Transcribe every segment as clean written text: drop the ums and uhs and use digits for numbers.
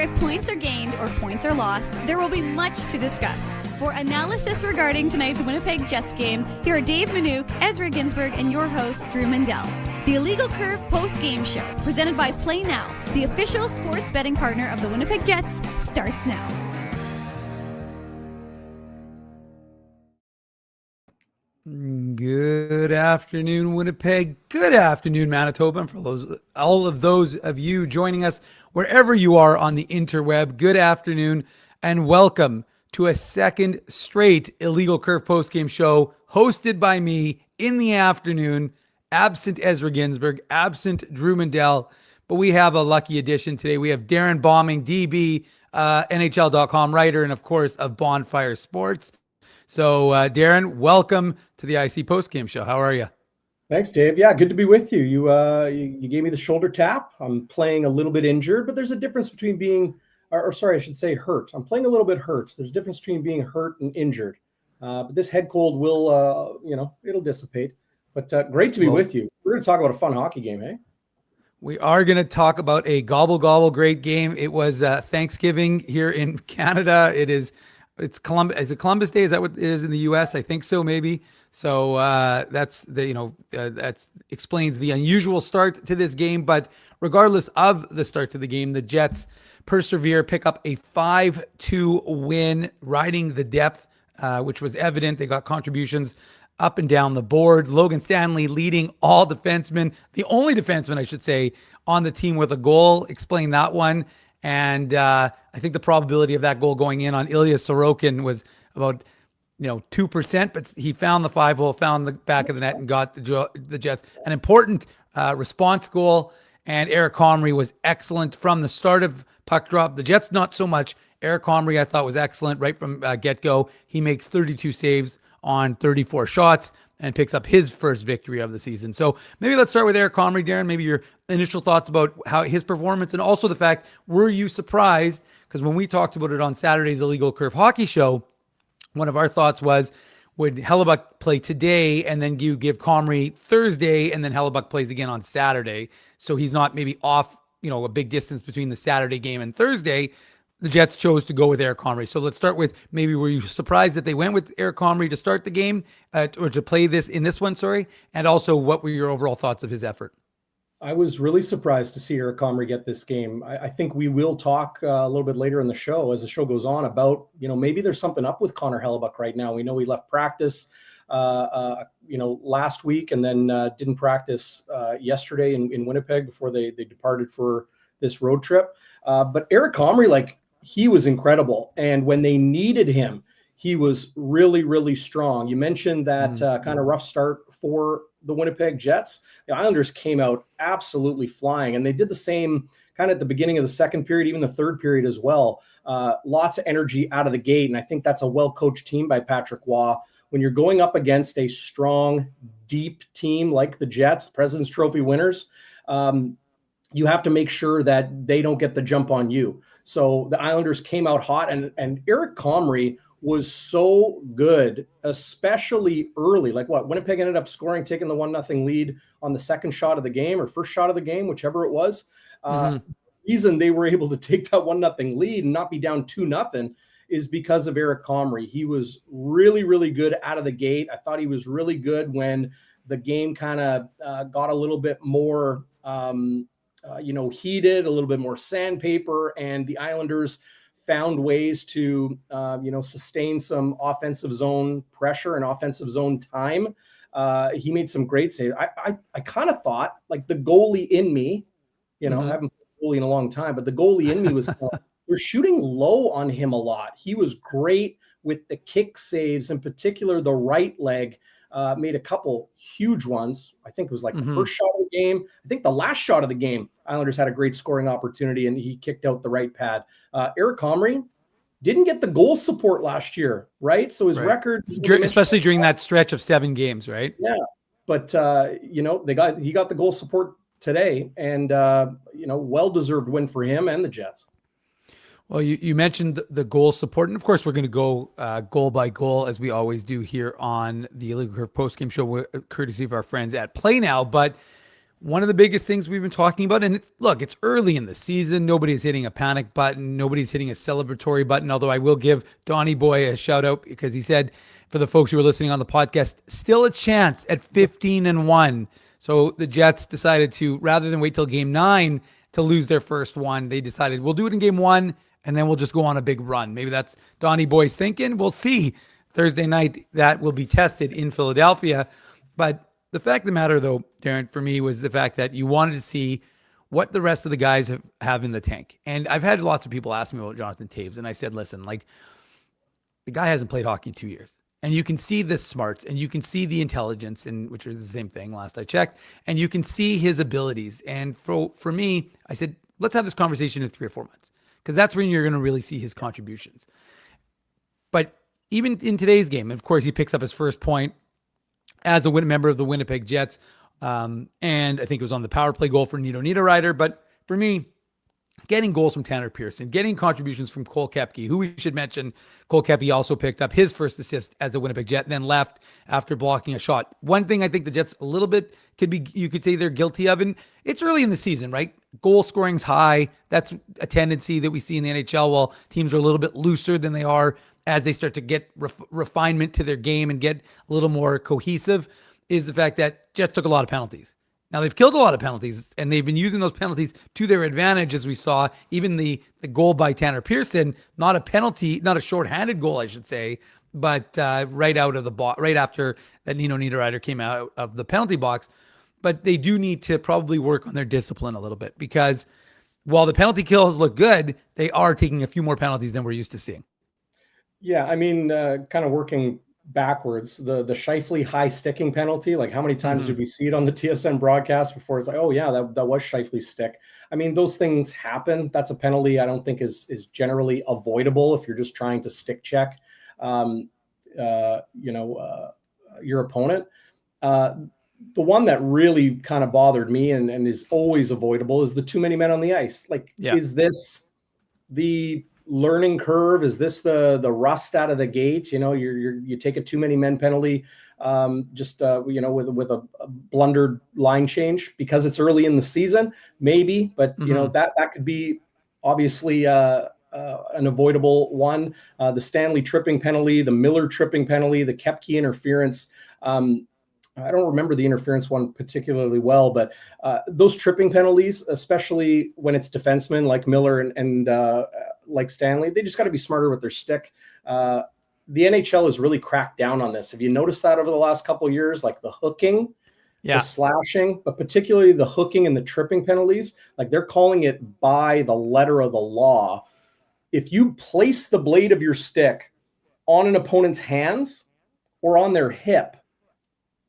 if points are gained or points are lost, there will be much to discuss. For analysis regarding tonight's Winnipeg Jets game, here are Dave Manouk, Ezra Ginsburg, and your host, Drew Mandel. The Illegal Curve post-game show, presented by Play Now, the official sports betting partner of the Winnipeg Jets, starts now. Good afternoon, Winnipeg. Good afternoon, Manitoba. And for all of those of you joining us wherever you are on the interweb, good afternoon and welcome to a second straight Illegal Curve postgame show hosted by me in the afternoon, absent Ezra Ginsburg, absent Drew Mandel, but we have a lucky addition today. We have Darren Bombing, DB, NHL.com writer, and of course of Bonfire Sports. So Darren, welcome to the IC postgame show. How are you? Thanks, Dave. Yeah, good to be with you. You gave me the shoulder tap. I'm playing a little bit injured, but there's a difference between being, or sorry, I should say hurt. I'm playing a little bit hurt. There's a difference between being hurt and injured. But this head cold will, it'll dissipate. But great to be with you. We're going to talk about a fun hockey game, hey? We are going to talk about a gobble great game. It was Thanksgiving here in Canada. It's Columbus. Is it Columbus Day? Is that what it is in the U.S.? I think so, maybe. So that explains the unusual start to this game. But regardless of the start to the game, the Jets persevere, pick up a 5-2 win, riding the depth, which was evident. They got contributions up and down the board. Logan Stanley leading all defensemen, the only defenseman, I should say, on the team with a goal. Explain that one. And I think the probability of that goal going in on Ilya Sorokin was about 2%, but he found the 5-hole, found the back of the net, and got the Jets an important response goal. And Eric Comrie was excellent from the start of puck drop. The Jets not so much. Eric Comrie I thought was excellent right from get-go. He makes 32 saves on 34 shots and picks up his first victory of the season. So maybe let's start with Eric Comrie, Darren. Maybe your initial thoughts about how his performance, and also the fact, were you surprised? Because when we talked about it on Saturday's Illegal Curve hockey show, one of our thoughts was, would Hellebuyck play today and then you give Comrie Thursday and then Hellebuyck plays again on Saturday? So he's not maybe off, a big distance between the Saturday game and Thursday. The Jets chose to go with Eric Comrie. So let's start with, maybe were you surprised that they went with Eric Comrie to start the game, or to play this one, and also what were your overall thoughts of his effort? I was really surprised to see Eric Comrie get this game. I think we will talk a little bit later in the show, as the show goes on, about, maybe there's something up with Connor Hellebuyck right now. We know he left practice, last week, and then didn't practice yesterday in Winnipeg before they departed for this road trip. But Eric Comrie, he was incredible. And when they needed him, he was really, really strong. You mentioned that kind of rough start for the Winnipeg Jets. The Islanders came out absolutely flying, and they did the same kind of at the beginning of the second period, even the third period as well. Lots of energy out of the gate, and I think that's a well-coached team by Patrick Waugh. When you're going up against a strong, deep team like the Jets, President's Trophy winners, you have to make sure that they don't get the jump on you. So the Islanders came out hot, and Eric Comrie was so good, especially early. Winnipeg ended up scoring, taking the 1-0 lead on the second shot of the game, or first shot of the game, whichever it was. Reason they were able to take that 1-0 lead and not be down 2-0 is because of Eric Comrie. He was really, really good out of the gate. I thought he was really good when the game kind of got a little bit more heated, a little bit more sandpaper, and the Islanders found ways to, sustain some offensive zone pressure and offensive zone time. He made some great saves. I kind of thought, the goalie in me, I haven't played goalie in a long time, but the goalie in me was, we're shooting low on him a lot. He was great with the kick saves, in particular, the right leg. Made a couple huge ones. I think it was the first shot of the game. I think the last shot of the game, Islanders had a great scoring opportunity, and he kicked out the right pad. Eric Comrie didn't get the goal support last year, right? So his record, especially during that stretch of 7 games, right? Yeah, but he got the goal support today, and well-deserved win for him and the Jets. Well, you mentioned the goal support, and of course we're going to go goal by goal, as we always do here on the Illegal Curve postgame show, courtesy of our friends at Play Now. But one of the biggest things we've been talking about, and it's early in the season. Nobody's hitting a panic button. Nobody's hitting a celebratory button, although I will give Donnie Boy a shout out because he said, for the folks who are listening on the podcast, still a chance at 15-1. So the Jets decided to, rather than wait till game 9 to lose their first one, they decided we'll do it in game 1 and then we'll just go on a big run. Maybe that's Donnie Boy's thinking. We'll see. Thursday night, that will be tested in Philadelphia. But the fact of the matter, though, Darren, for me, was the fact that you wanted to see what the rest of the guys have in the tank. And I've had lots of people ask me about Jonathan Toews, and I said, listen, like, the guy hasn't played hockey in 2 years. And you can see the smarts, and you can see the intelligence, and which is the same thing last I checked, and you can see his abilities. And for me, I said, let's have this conversation in 3 or 4 months, because that's when you're going to really see his contributions. But even in today's game, of course, he picks up his first point as a member of the Winnipeg Jets. And I think it was on the power play goal for Nino Niederreiter. But for me, getting goals from Tanner Pearson, getting contributions from Cole Koepke, who we should mention, Cole Koepke also picked up his first assist as a Winnipeg Jet and then left after blocking a shot. One thing I think the Jets a little bit you could say they're guilty of, and it's early in the season, right? Goal scoring's high. That's a tendency that we see in the NHL while teams are a little bit looser than they are as they start to get refinement to their game and get a little more cohesive, is the fact that Jets took a lot of penalties. Now, they've killed a lot of penalties, and they've been using those penalties to their advantage, as we saw. Even the goal by Tanner Pearson, not a penalty, not a shorthanded goal, I should say, but right out of the box, right after that Nino Niederreiter came out of the penalty box. But they do need to probably work on their discipline a little bit, because while the penalty kills look good, they are taking a few more penalties than we're used to seeing. Yeah, I mean, kind of working backwards, the Scheifele high sticking penalty, like how many times did we see it on the TSN broadcast before it's like, oh yeah, that was Scheifele's stick. I mean, those things happen. That's a penalty I don't think is generally avoidable if you're just trying to stick check your opponent. The one that really kind of bothered me and is always avoidable is the too many men on the ice. Like, Is this the learning curve? Is this the rust out of the gate? You take a too many men penalty, with a blundered line change because it's early in the season, maybe, but that could be obviously an avoidable one. The Stanley tripping penalty, the Miller tripping penalty, the Koepke interference. I don't remember the interference one particularly well, but those tripping penalties, especially when it's defensemen like Miller and like Stanley, they just got to be smarter with their stick. The NHL has really cracked down on this. Have you noticed that over the last couple of years? Like the hooking, the slashing, but particularly the hooking and the tripping penalties, like they're calling it by the letter of the law. If you place the blade of your stick on an opponent's hands or on their hip,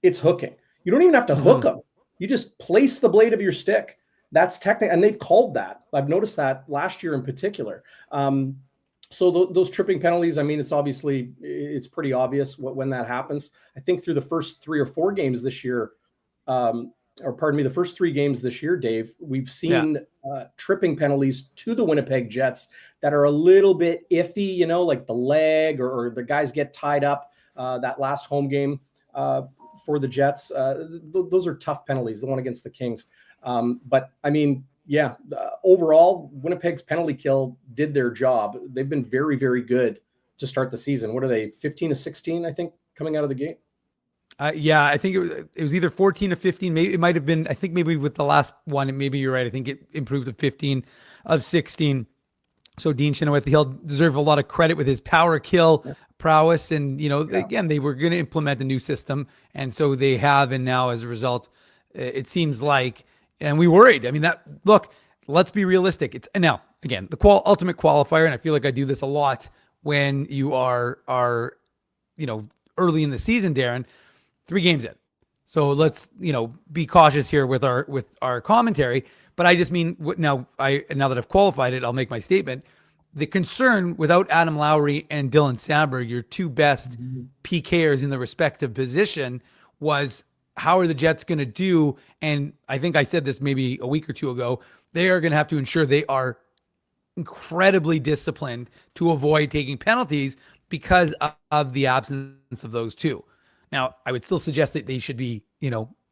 it's hooking. You don't even have to hook them. You just place the blade of your stick. That's technical, and they've called that. I've noticed that last year in particular. So those tripping penalties, I mean, it's pretty obvious when that happens. I think through the first 3 or 4 games this year, the first 3 games this year, Dave, we've seen tripping penalties to the Winnipeg Jets that are a little bit iffy, like the leg or the guys get tied up. That last home game for the Jets, those are tough penalties, the one against the Kings. But I mean, overall, Winnipeg's penalty kill did their job. They've been very, very good to start the season. What are they, 15-16, I think, coming out of the gate? I think it was either 14-15. Maybe it might have been, I think maybe with the last one, maybe you're right. I think it improved to 15-16. So Dean Chenoweth, he'll deserve a lot of credit with his power kill prowess. And, again, they were going to implement a new system. And so they have. And now as a result, it seems like, and we worried. I mean, let's be realistic. It's now, again, the ultimate qualifier. And I feel like I do this a lot when you are early in the season, Darren, 3 games in. So let's, be cautious here with our commentary. But I just mean now that I've qualified it, I'll make my statement. The concern without Adam Lowry and Dylan Samberg, your 2 best PKers in the respective position, was how are the Jets going to do? And I think I said this maybe a week or 2 ago. They are going to have to ensure they are incredibly disciplined to avoid taking penalties because of the absence of those 2. Now, I would still suggest that they should be,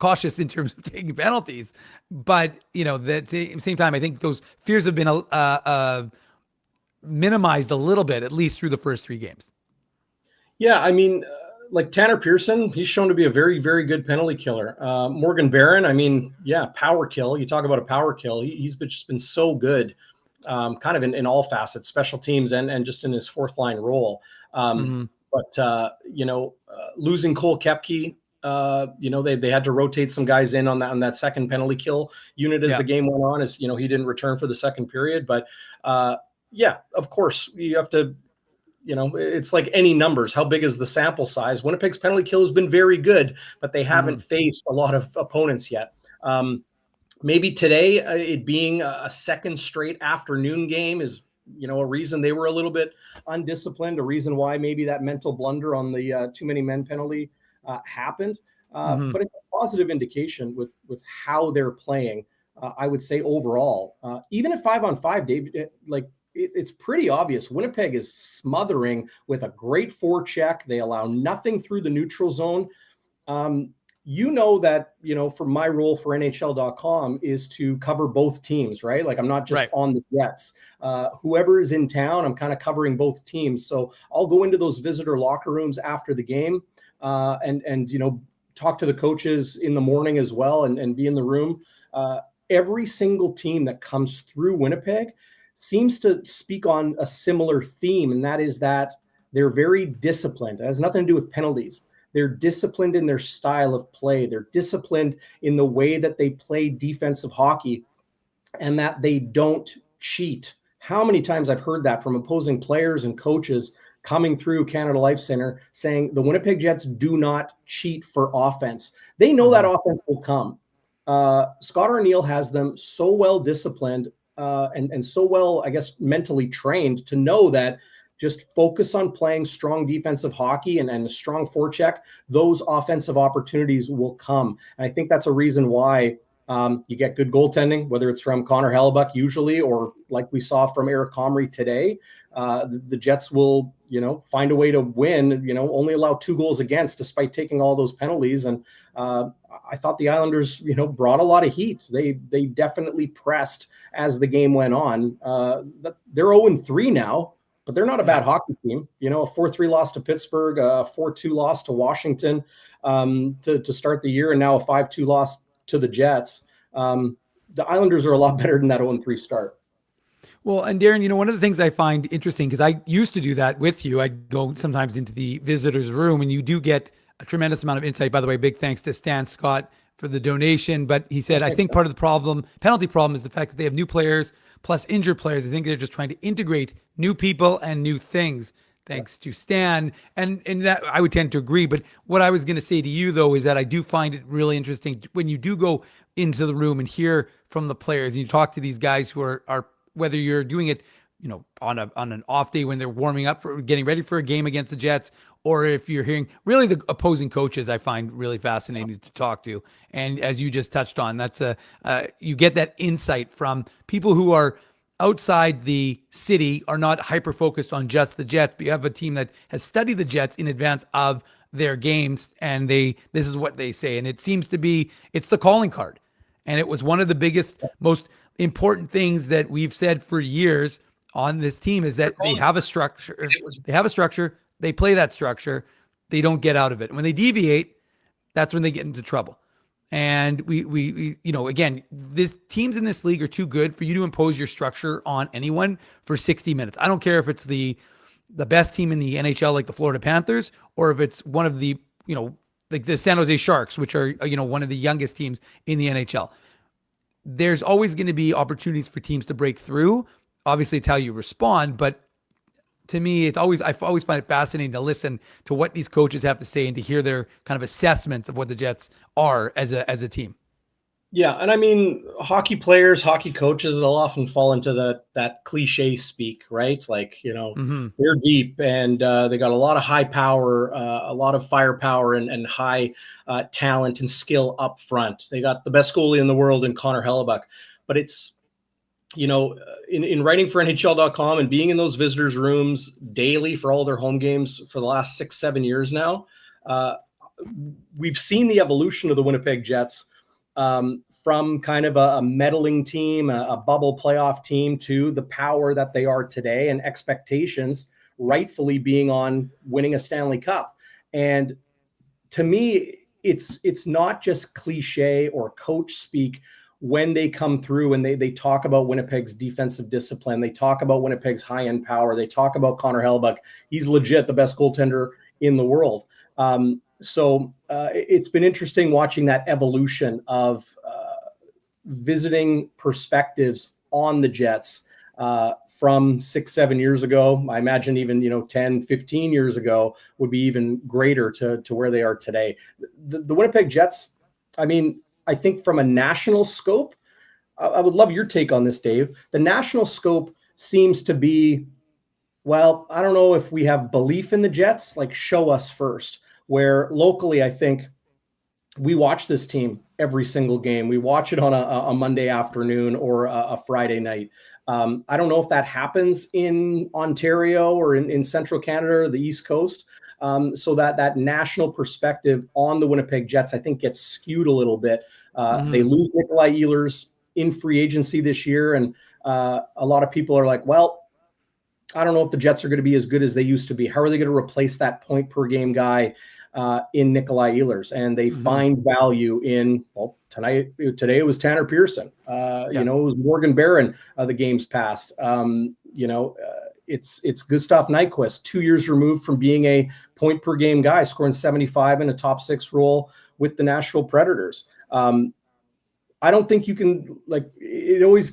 cautious in terms of taking penalties. But, at the same time, I think those fears have been minimized a little bit, at least through the first 3 games. Yeah, I mean, like Tanner Pearson, he's shown to be a very, very good penalty killer. Morgan Barron, I mean, yeah, power kill. You talk about a power kill. He's just been so good, kind of in all facets, special teams and just in his fourth line role. But losing Cole Koepke, they had to rotate some guys in on that second penalty kill unit as the game went on. As he didn't return for the second period, but of course you have to. It's like any numbers. How big is the sample size? Winnipeg's penalty kill has been very good, but they haven't faced a lot of opponents yet. Maybe today, it being a second straight afternoon game is, a reason they were a little bit undisciplined, a reason why maybe that mental blunder on the too many men penalty happened. But it's a positive indication with how they're playing. I would say overall, even at 5-on-5, Dave, it's pretty obvious. Winnipeg is smothering with a great forecheck. They allow nothing through the neutral zone. That, for my role for NHL.com is to cover both teams, right? Like I'm not just on the Jets. Whoever is in town, I'm kind of covering both teams. So I'll go into those visitor locker rooms after the game and talk to the coaches in the morning as well and be in the room. Every single team that comes through Winnipeg seems to speak on a similar theme, and that is that they're very disciplined. It has nothing to do with penalties. They're disciplined in their style of play. They're disciplined in the way that they play defensive hockey and that they don't cheat. How many times I've heard that from opposing players and coaches coming through Canada Life Center saying the Winnipeg Jets do not cheat for offense. They know that offense will come. Scott Arniel has them so well disciplined and so well, I guess, mentally trained to know that just focus on playing strong defensive hockey and a strong forecheck. Those offensive opportunities will come. And I think that's a reason why you get good goaltending, whether it's from Connor Hellebuck usually, or like we saw from Eric Comrie today. The Jets will, find a way to win, only allow 2 goals against despite taking all those penalties. And I thought the Islanders, brought a lot of heat. They definitely pressed as the game went on. They're 0-3 now, but they're not a bad hockey team. A 4-3 loss to Pittsburgh, a 4-2 loss to Washington to start the year, and now a 5-2 loss to the Jets. The Islanders are a lot better than that 0-3 start. Well, and Darren, one of the things I find interesting, because I used to do that with you, I'd go sometimes into the visitor's room and you do get a tremendous amount of insight. By the way, big thanks to Stan Scott for the donation. But he said, I think part of the penalty problem is the fact that they have new players plus injured players. I think they're just trying to integrate new people and new things. Thanks to Stan. And that I would tend to agree. But what I was going to say to you, though, is that I do find it really interesting when you do go into the room and hear from the players and you talk to these guys who are whether you're doing it, on an off day when they're warming up for getting ready for a game against the Jets, or if you're hearing really the opposing coaches, I find really fascinating to talk to. And as you just touched on, that's you get that insight from people who are outside the city, are not hyper focused on just the Jets, but you have a team that has studied the Jets in advance of their games, and this is what they say. And it seems to be, it's the calling card. And it was one of the biggest, most important things that we've said for years on this team is that they have a structure. They play that structure. They don't get out of it. And when they deviate, that's when they get into trouble. And we again, these teams in this league are too good for you to impose your structure on anyone for 60 minutes. I don't care if it's the best team in the NHL, like the Florida Panthers, or if it's one of the, like the San Jose Sharks, which are, one of the youngest teams in the NHL. There's always going to be opportunities for teams to break through. Obviously, it's how you respond, but to me, I always find it fascinating to listen to what these coaches have to say and to hear their kind of assessments of what the Jets are as a team. Yeah, and I mean, hockey players, hockey coaches, they'll often fall into that cliche speak, right? Like, they're deep and they got a lot of high power, a lot of firepower and high talent and skill up front. They got the best goalie in the world in Connor Hellebuck. But it's, in writing for NHL.com and being in those visitors' rooms daily for all their home games for the last 6-7 years now, we've seen the evolution of the Winnipeg Jets from kind of a meddling team, a bubble playoff team, to the power that they are today, and expectations rightfully being on winning a Stanley Cup. And to me, it's not just cliche or coach speak when they come through and they talk about Winnipeg's defensive discipline. They talk about Winnipeg's high-end power. They talk about Connor Hellebuyck. He's legit the best goaltender in the world. So it's been interesting watching that evolution of visiting perspectives on the Jets from 6-7 years ago. I imagine even 10, 15 years ago would be even greater to where they are today. The Winnipeg Jets, I mean, I think from a national scope, I would love your take on this, Dave. The national scope seems to be, well, I don't know if we have belief in the Jets, like show us first, where locally, I think we watch this team every single game. We watch it on a Monday afternoon or a Friday night. I don't know if that happens in Ontario or in central Canada or the East Coast. So that national perspective on the Winnipeg Jets, I think, gets skewed a little bit. They lose Nikolai Ehlers in free agency this year. And a lot of people are like, well, I don't know if the Jets are going to be as good as they used to be. How are they going to replace that point per game guy in Nikolai Ehlers? And they find value in, well, today it was Tanner Pearson. It was Morgan Barron the games past. It's Gustav Nyquist, 2 years removed from being a point per game guy, scoring 75 in a top 6 role with the Nashville Predators. I don't think you can, I always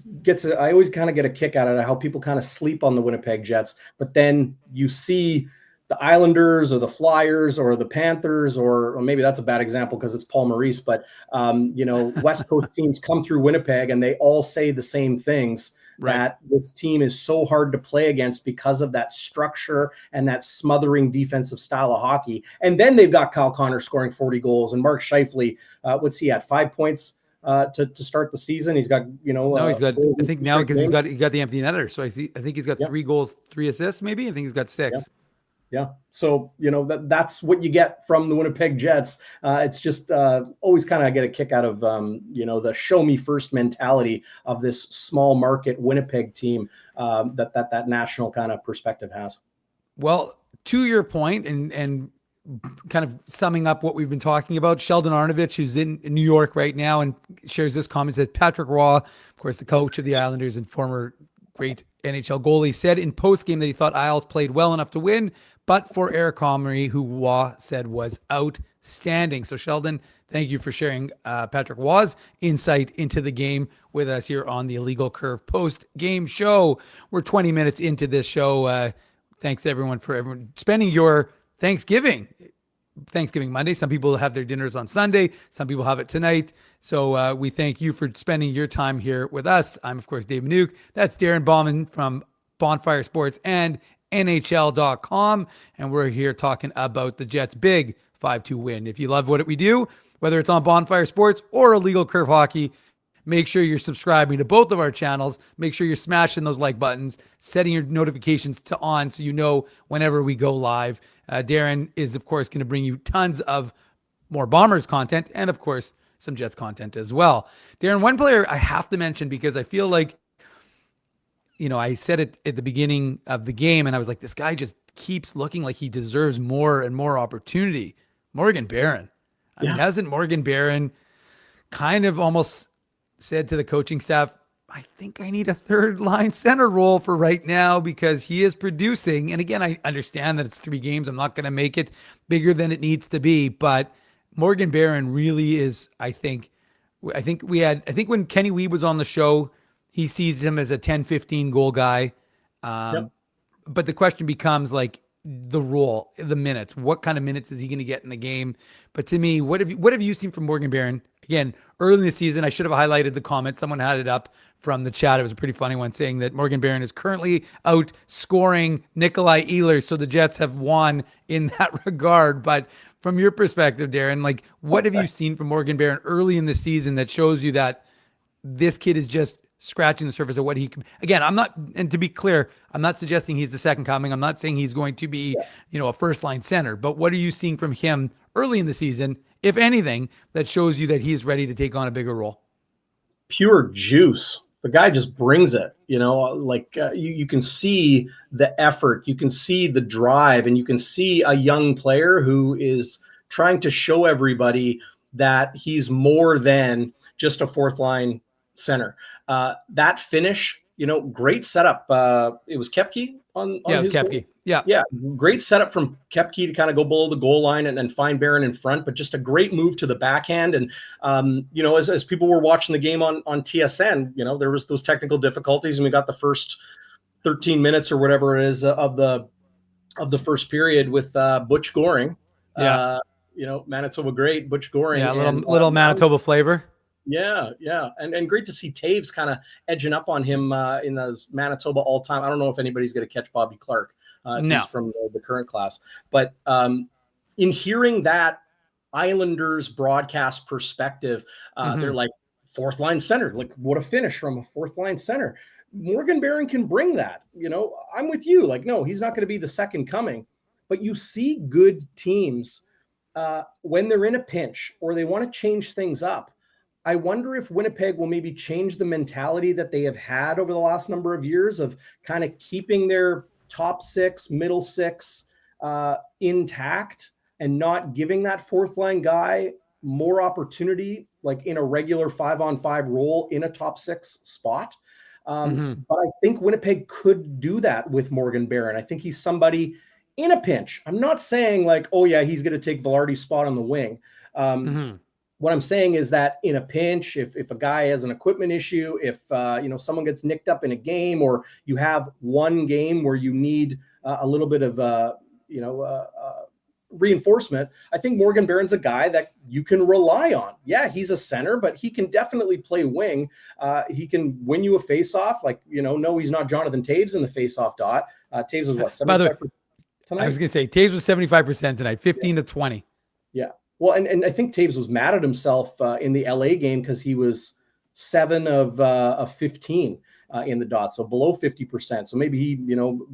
kind of get a kick out of how people kind of sleep on the Winnipeg Jets, but then you see the Islanders or the Flyers or the Panthers, or maybe that's a bad example because it's Paul Maurice, but West Coast teams come through Winnipeg and they all say the same things. Right. That this team is so hard to play against because of that structure and that smothering defensive style of hockey. And then they've got Kyle Connor scoring 40 goals and Mark Scheifele, what's he at, 5 points to start the season? He's got, no, he's got, I think now because he got the empty netter. So I think he's got 3 goals, 3 assists, maybe. I think he's got 6. Yeah. So, that's what you get from the Winnipeg Jets. It's just always kind of get a kick out of, the show me first mentality of this small market Winnipeg team that national kind of perspective has. Well, to your point and kind of summing up what we've been talking about, Sheldon Arnovich, who's in New York right now and shares this comment, that Patrick Roy, of course, the coach of the Islanders and former great NHL goalie, said in postgame that he thought Isles played well enough to win, but for Eric Comrie, who Waugh said was outstanding. So Sheldon, thank you for sharing Patrick Waugh's insight into the game with us here on the Illegal Curve post-game show. We're 20 minutes into this show. Thanks everyone for spending your Thanksgiving Monday. Some people have their dinners on Sunday. Some people have it tonight. So we thank you for spending your time here with us. I'm, of course, Dave Manuke. That's Darren Bauman from Bonfire Sports and NHL.com. And we're here talking about the Jets' big 5-2 win. If you love what we do, whether it's on Bonfire Sports or Illegal Curve Hockey, make sure you're subscribing to both of our channels. Make sure you're smashing those like buttons, setting your notifications to on so you know whenever we go live. Darren is, of course, going to bring you tons of more Bombers content and, of course, some Jets content as well. Darren, one player I have to mention because I feel like, I said it at the beginning of the game and I was like, this guy just keeps looking like he deserves more and more opportunity. Morgan Barron. I mean, hasn't Morgan Barron kind of almost said to the coaching staff, I think I need a third line center role for right now because he is producing. And again, I understand that it's 3 games. I'm not going to make it bigger than it needs to be, but Morgan Barron really is, I think when Kenny Weeb was on the show, he sees him as a 10, 15 goal guy. But the question becomes like the role, the minutes, what kind of minutes is he going to get in the game? But to me, what have you seen from Morgan Barron? Again, early in the season, I should have highlighted the comment. Someone had it up from the chat. It was a pretty funny one saying that Morgan Barron is currently outscoring Nikolai Ehlers. So the Jets have won in that regard. But from your perspective, Darren, like what have you seen from Morgan Barron early in the season that shows you that this kid is just scratching the surface of what he can? Again, and to be clear, I'm not suggesting he's the second coming. I'm not saying he's going to be, a first line center, but what are you seeing from him early in the season, if anything, that shows you that he's ready to take on a bigger role? Pure juice. The guy just brings it, you can see the effort, you can see the drive, and you can see a young player who is trying to show everybody that he's more than just a fourth line center. That finish, great setup. It was Koepke on it was his Koepke. goal? Yeah. Yeah, great setup from Koepke to kind of go below the goal line and then find Barron in front, but just a great move to the backhand. And, as people were watching the game on TSN, there was those technical difficulties, and we got the first 13 minutes or whatever it is of the first period with Butch Goring. Yeah. Manitoba great, Butch Goring. Yeah, little Manitoba flavor. Yeah. And great to see Taves kind of edging up on him in those Manitoba all-time. I don't know if anybody's going to catch Bobby Clark. No. From the current class. But in hearing that Islanders broadcast perspective, they're like, fourth line center. Like, what a finish from a fourth line center. Morgan Barron can bring that. I'm with you. Like, no, he's not going to be the second coming. But you see good teams when they're in a pinch or they want to change things up. I wonder if Winnipeg will maybe change the mentality that they have had over the last number of years of kind of keeping their top six, middle six intact and not giving that fourth line guy more opportunity, like in a regular 5-on-5 role in a top six spot. But I think Winnipeg could do that with Morgan Barron. I think he's somebody in a pinch. I'm not saying like, oh yeah, he's going to take Velarde's spot on the wing. What I'm saying is that in a pinch, if a guy has an equipment issue, if someone gets nicked up in a game, or you have one game where you need a little bit of reinforcement, I think Morgan Barron's a guy that you can rely on. Yeah, he's a center, but he can definitely play wing. He can win you a faceoff. Like, no, he's not Jonathan Taves in the faceoff dot. Taves was what? 75% By the way, tonight? I was going to say Taves was 75% tonight, 15-20. Yeah. Well, and I think Taves was mad at himself in the LA game because he was 7 of 15 in the dot, so below 50%. So maybe he,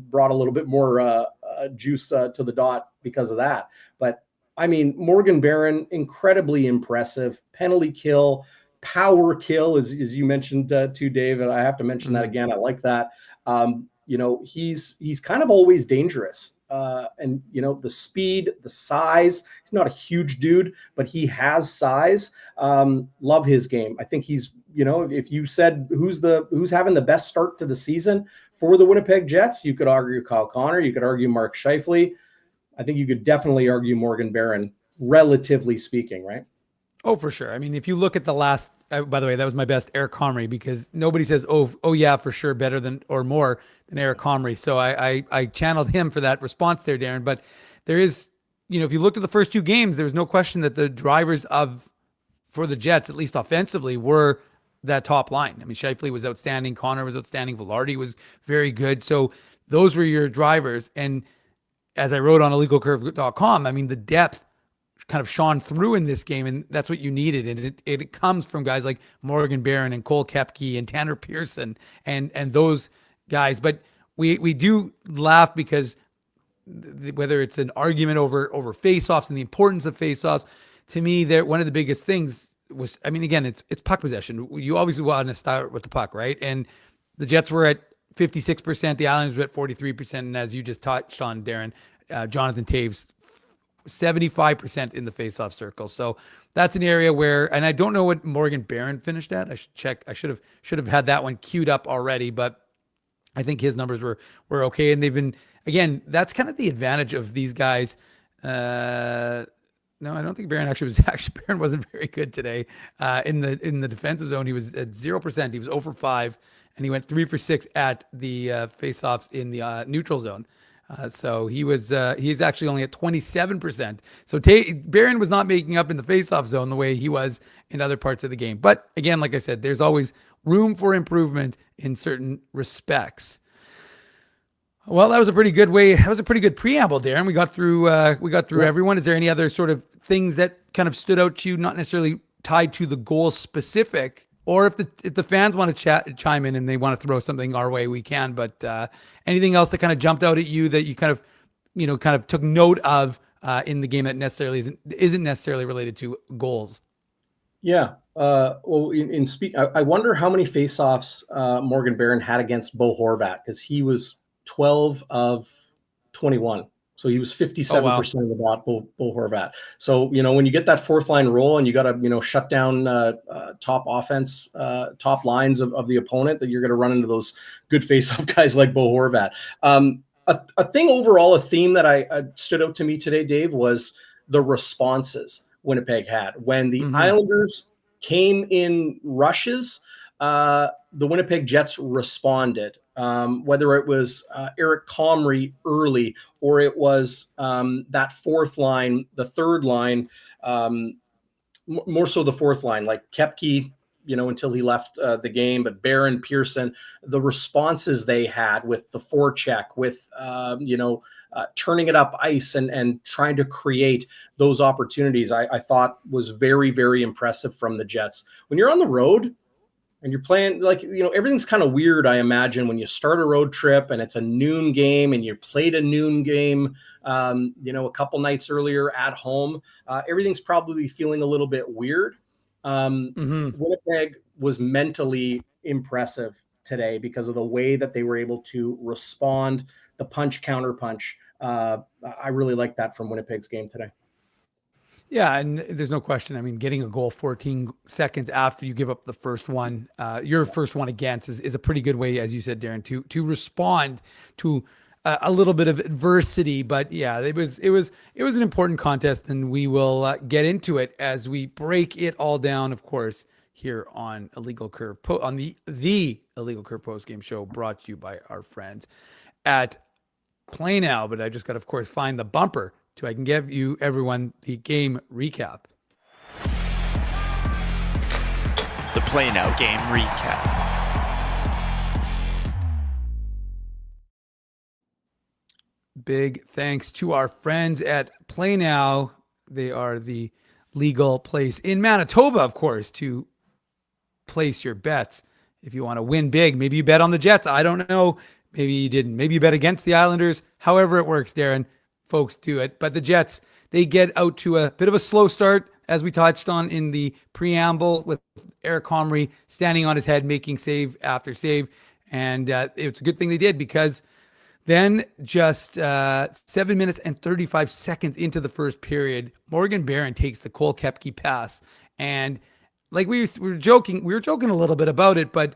brought a little bit more juice to the dot because of that. But I mean, Morgan Barron, incredibly impressive. Penalty kill, power kill, as you mentioned too, Dave. And I have to mention that again. I like that. He's kind of always dangerous. And the speed, the size, he's not a huge dude, but he has size. Love his game. I think he's, if you said who's having the best start to the season for the Winnipeg Jets, you could argue Kyle Connor, you could argue Mark Scheifele. I think you could definitely argue Morgan Barron, relatively speaking, right? Oh, for sure. I mean, if you look at the last, by the way, that was my best Eric Comrie, because nobody says, oh yeah, for sure, better than or more than Eric Comrie. So I channeled him for that response there, Darren. But there is, if you looked at the first two games, there was no question that the drivers for the Jets, at least offensively, were that top line. I mean, Scheifele was outstanding. Connor was outstanding. Velarde was very good. So those were your drivers. And as I wrote on illegalcurve.com, I mean, the depth kind of shone through in this game, and that's what you needed. And it comes from guys like Morgan Barron and Cole Koepke and Tanner Pearson and those guys. But we do laugh because whether it's an argument over faceoffs and the importance of faceoffs, to me, one of the biggest things was, I mean, again, it's puck possession. You always want to start with the puck, right? And the Jets were at 56%, the Islanders were at 43%, and as you just touched on, Darren, Jonathan Taves 75% in the faceoff circle. So that's an area where, and I don't know what Morgan Barron finished at. I should check. I should have had that one queued up already, but I think his numbers were okay. And they've been, again, that's kind of the advantage of these guys. No, I don't think Barron Barron wasn't very good today. In the defensive zone, he was at 0%. He was 0 for 5, and he went 3 for 6 at the faceoffs in the neutral zone. So he's actually only at 27%. So Barron was not making up in the faceoff zone the way he was in other parts of the game. But again, like I said, there's always room for improvement in certain respects. Well, that was a pretty good preamble, Darren. We got through everyone. Is there any other sort of things that kind of stood out to you, not necessarily tied to the goal specific, or if the fans want to chime in and they want to throw something our way, we can. But anything else that kind of jumped out at you that you kind of took note of in the game that necessarily isn't necessarily related to goals. Yeah. Well, I wonder how many faceoffs Morgan Barron had against Bo Horvat, because he was 12 of 21. So he was 57% of the bot, Bo Horvat. So, when you get that fourth line role and you got to, shut down top offense, top lines of the opponent, that you're going to run into those good faceoff guys like Bo Horvat. A thing overall, a theme that I stood out to me today, Dave, was the responses Winnipeg had. When the Islanders came in rushes, the Winnipeg Jets responded. Whether it was Eric Comrie early, or it was that fourth line, the third line, more so the fourth line, like Koepke, until he left the game, but Barron, Pearson, the responses they had with the forecheck, with, turning it up ice and trying to create those opportunities, I thought was very, very impressive from the Jets. When you're on the road and you're playing, everything's kind of weird, I imagine, when you start a road trip and it's a noon game and you played a noon game, a couple nights earlier at home, everything's probably feeling a little bit weird. Winnipeg was mentally impressive today because of the way that they were able to respond, the punch, counter punch. I really like that from Winnipeg's game today. Yeah, and there's no question. I mean, getting a goal 14 seconds after you give up the first one, your first one against, is a pretty good way, as you said, Darren, to respond to a little bit of adversity. But yeah, it was an important contest, and we will get into it as we break it all down, of course, here on Illegal Curve, on the Illegal Curve post game show, brought to you by our friends at Play Now. But I just got to, of course, find the bumper so I can give you, everyone, the game recap. The Play Now game recap. Big thanks to our friends at Play Now. They are the legal place in Manitoba, of course, to place your bets. If you want to win big, maybe you bet on the Jets. I don't know. Maybe you didn't. Maybe you bet against the Islanders. However it works, Darren, folks do it. But the Jets, they get out to a bit of a slow start, as we touched on in the preamble, with Eric Comrie standing on his head, making save after save. And it's a good thing they did, because then just 7 minutes and 35 seconds into the first period, Morgan Barron takes the Cole Koepke pass. And like we were joking a little bit about it, but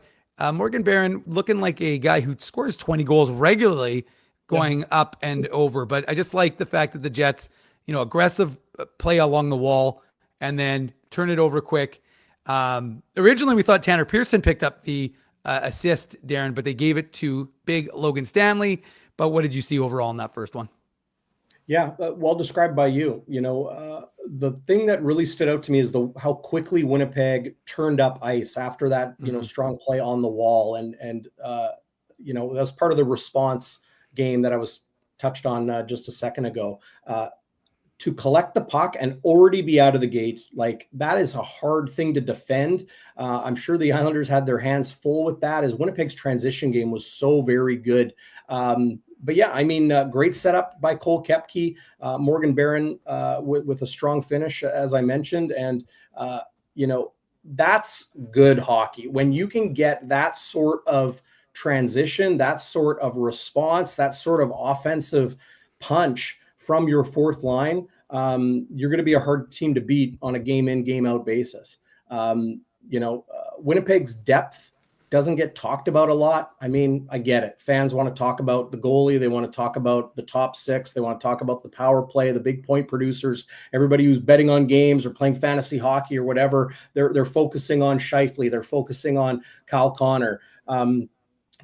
Morgan Barron looking like a guy who scores 20 goals regularly, going up and over. But I just like the fact that the Jets, aggressive play along the wall and then turn it over quick. Originally, we thought Tanner Pearson picked up the assist, Darren, but they gave it to big Logan Stanley. But what did you see overall in that first one? Yeah, well described by you. The thing that really stood out to me is how quickly Winnipeg turned up ice after that, strong play on the wall. And that's part of the response game that I was touched on just a second ago. To collect the puck and already be out of the gate, like, that is a hard thing to defend. I'm sure the Islanders had their hands full with that, as Winnipeg's transition game was so very good. But yeah, I mean, great setup by Cole Koepke, Morgan Barron with a strong finish, as I mentioned. And, that's good hockey. When you can get that sort of transition, that sort of response, that sort of offensive punch from your fourth line, you're going to be a hard team to beat on a game in, game out basis. Winnipeg's depth doesn't get talked about a lot. I mean, I get it. Fans want to talk about the goalie. They want to talk about the top six. They want to talk about the power play, the big point producers, everybody who's betting on games or playing fantasy hockey or whatever. They're focusing on Scheifele. They're focusing on Kyle Connor,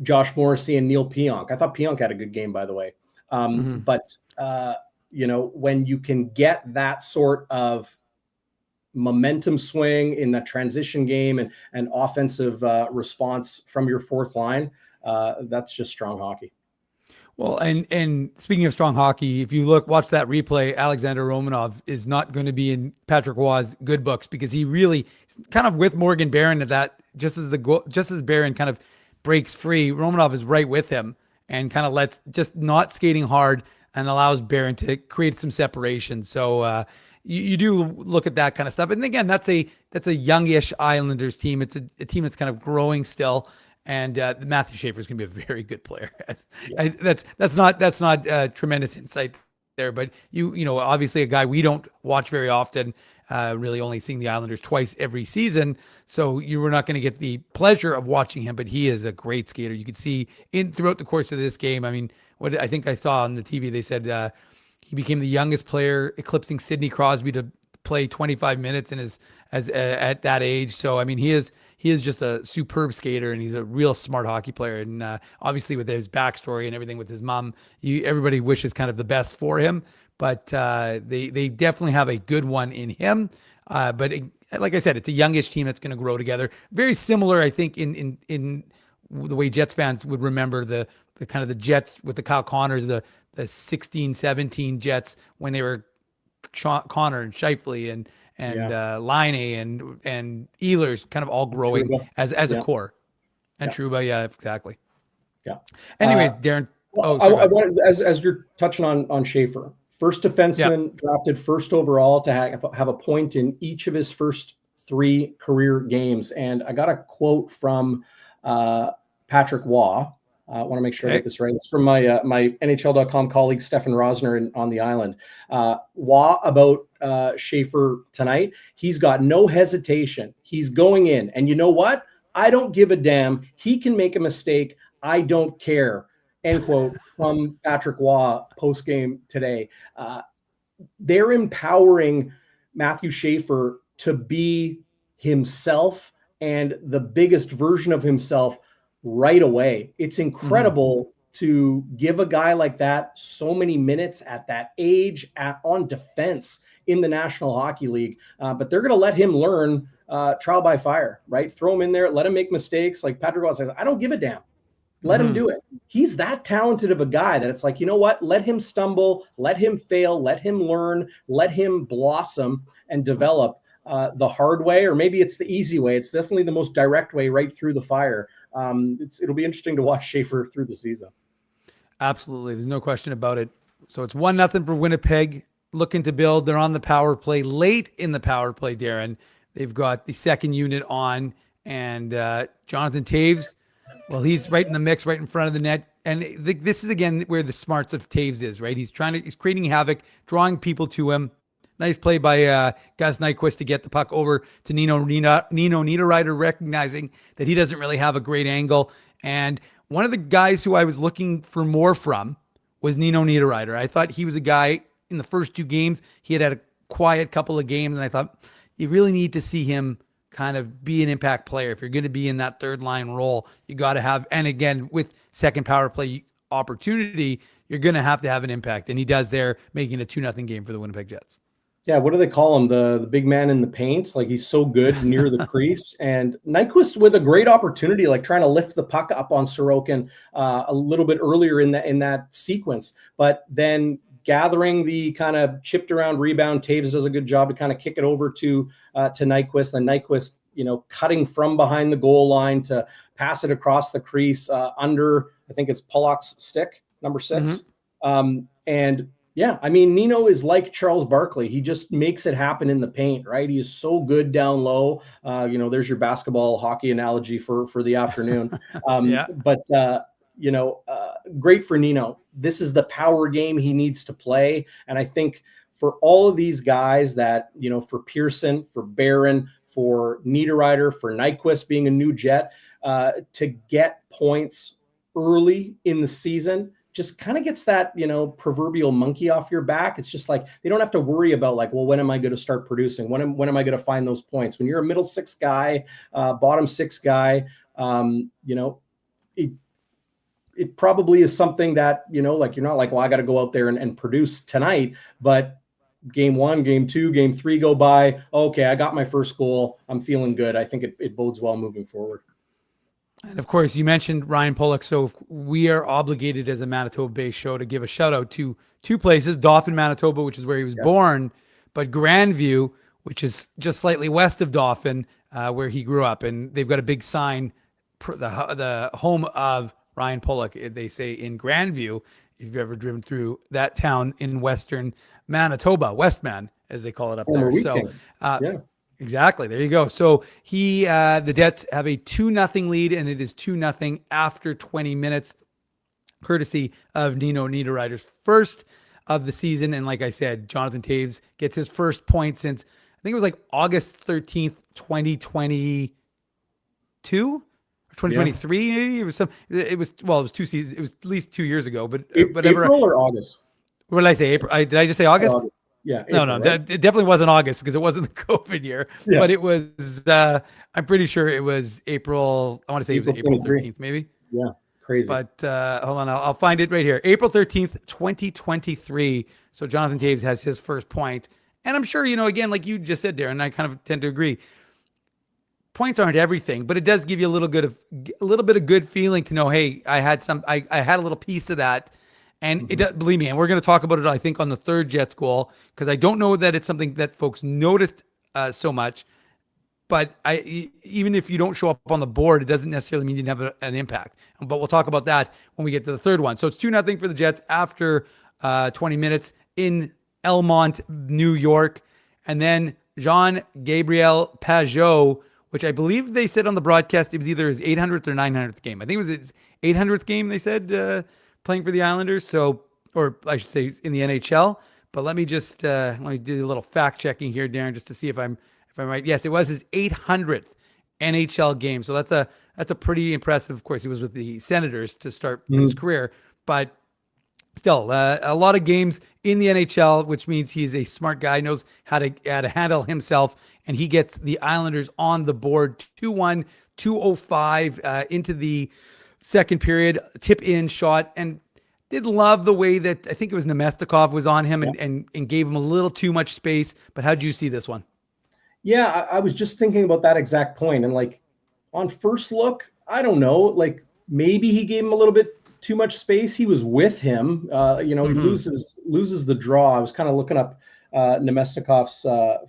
Josh Morrissey, and Neil Pionk. I thought Pionk had a good game, by the way. But when you can get that sort of momentum swing in the transition game and offensive response from your fourth line, that's just strong hockey. Well, and speaking of strong hockey, if you watch that replay, Alexander Romanov is not going to be in Patrick Roy's good books, because he really kind of with Morgan Barron at that, just as Barron kind of breaks free, Romanov is right with him and kind of lets, just not skating hard, and allows Barron to create some separation. So you do look at that kind of stuff. And again, that's a youngish Islanders team. It's a team that's kind of growing still. And Matthew Scheifele is going to be a very good player. That's not tremendous insight there, but you know, obviously a guy we don't watch very often, really only seeing the Islanders twice every season. So you were not going to get the pleasure of watching him, but he is a great skater. You could see throughout the course of this game. I mean, what I think I saw on the TV, they said he became the youngest player, eclipsing Sidney Crosby to play 25 minutes at that age. So I mean, he is just a superb skater, and he's a real smart hockey player. And obviously, with his backstory and everything with his mom, everybody wishes kind of the best for him. But they definitely have a good one in him. Like I said, it's a youngish team that's going to grow together. Very similar, I think, in the way Jets fans would remember the kind of the Jets with the Kyle Connors, the 16, 17 Jets when they were Connor and Scheifele and Laine and Ehlers kind of all growing Trouba. as a core. And Trouba, yeah, exactly. Yeah. Anyways, Darren. I wanted, as you're touching on Scheifele, first defenseman drafted first overall to have a point in each of his first 3 career games. And I got a quote from Patrick Waugh. I want to make sure I get this right. It's from my my NHL.com colleague Stefan Rosner on the island. Waugh about Scheifele tonight. He's got no hesitation. He's going in, and you know what? I don't give a damn. He can make a mistake. I don't care. End quote from Patrick Waugh post game today. They're empowering Matthew Scheifele to be himself and the biggest version of himself right away. It's incredible to give a guy like that so many minutes at that age on defense in the National Hockey League. But they're going to let him learn trial by fire, right? Throw him in there, let him make mistakes. Like Patrick Waugh says, I don't give a damn. Let him do it. He's that talented of a guy that it's like, you know what? Let him stumble, let him fail, let him learn, let him blossom and develop the hard way, or maybe it's the easy way. It's definitely the most direct way, right through the fire. It'll be interesting to watch Scheifele through the season. Absolutely. There's no question about it. So it's 1-0 for Winnipeg, looking to build. They're on the power play, late in the power play, Darren. They've got the second unit on, and Jonathan Toews, well, he's right in the mix, right in front of the net. And this is, again, where the smarts of Toews is, right? He's creating havoc, drawing people to him. Nice play by Gus Nyquist to get the puck over to Nino Niederreiter, recognizing that he doesn't really have a great angle. And one of the guys who I was looking for more from was Nino Niederreiter. I thought he was a guy in the first 2 games. He had a quiet couple of games, and I thought you really need to see him kind of be an impact player. If you're going to be in that third line role, you got to have, and again, with second power play opportunity, you're going to have an impact. And he does there, making a 2-0 game for the Winnipeg Jets. Yeah, what do they call him? The big man in the paint. Like, he's so good near the crease. And Nyquist with a great opportunity, like trying to lift the puck up on Sorokin a little bit earlier in that sequence. But then gathering the kind of chipped around rebound, Toews does a good job to kind of kick it over to Nyquist. And Nyquist, cutting from behind the goal line to pass it across the crease under, I think it's Pollock's stick, number 6. And yeah, I mean, Nino is like Charles Barkley. He just makes it happen in the paint, right? He is so good down low. There's your basketball hockey analogy for the afternoon. Great for Nino. This is the power game he needs to play. And I think for all of these guys that, for Pearson, for Barron, for Niederreiter, for Nyquist being a new Jet, to get points early in the season just kind of gets that, proverbial monkey off your back. It's just like, they don't have to worry about like, well, when am I going to start producing? When am I going to find those points? When you're a middle 6 guy, bottom 6 guy, it probably is something that, like, you're not like, well, I got to go out there and produce tonight, but game 1, game 2, game 3 go by. Okay, I got my first goal. I'm feeling good. I think it bodes well moving forward. And of course, you mentioned Ryan Pollock. So we are obligated as a Manitoba-based show to give a shout out to 2 places: Dauphin, Manitoba, which is where he was born, but Grandview, which is just slightly west of Dauphin, where he grew up. And they've got a big sign, the home of Ryan Pollock, they say, in Grandview. if you've ever driven through that town in Western Manitoba, Westman, as they call it up Former there. Wheat So, King. Yeah. exactly. There you go. So the Jets have a 2-0 lead, and it is 2-0 after 20 minutes, courtesy of Nino Niederreiter's first of the season. And like I said, Jonathan Toews gets his first point since, I think it was like August 13th, 2022 or 2023. Maybe it was it was 2 seasons. It was at least 2 years ago, but whatever. April or August? What did I say? April? Did I just say August? August. Yeah. April, No. right? It definitely wasn't August because it wasn't the COVID year, Yeah. but it was, I'm pretty sure it was April. I want to say it was April 13th, maybe. Yeah. Crazy. But hold on, I'll find it right here. April 13th, 2023. So Jonathan Toews has his first point. And I'm sure, again, like you just said, Darren, I kind of tend to agree. Points aren't everything, but it does give you a little bit of good feeling to know, hey, I had a little piece of that. And it does, believe me, and we're going to talk about it, I think, on the third Jets goal, because I don't know that it's something that folks noticed so much. But even if you don't show up on the board, it doesn't necessarily mean you didn't have an impact. But we'll talk about that when we get to the third one. So it's 2-0 for the Jets after 20 minutes in Elmont, New York. And then Jean-Gabriel Pageau, which I believe they said on the broadcast, it was either his 800th or 900th game. I think it was his 800th game, they said, playing for the Islanders. So, or I should say in the NHL. But let me do a little fact checking here, Darren, just to see if I'm right. Yes, it was his 800th NHL game. So that's a pretty impressive. Of course, he was with the Senators to start his career, but still a lot of games in the NHL, which means he's a smart guy, knows how to handle himself, and he gets the Islanders on the board 2-1, 2:05 into the second period, tip in shot, and did love the way that I think it was Nemestikov was on him and gave him a little too much space. But how did you see this one? Yeah, I was just thinking about that exact point. And like on first look, I don't know, like maybe he gave him a little bit too much space. He was with him. He loses the draw. I was kind of looking up Nemestikov's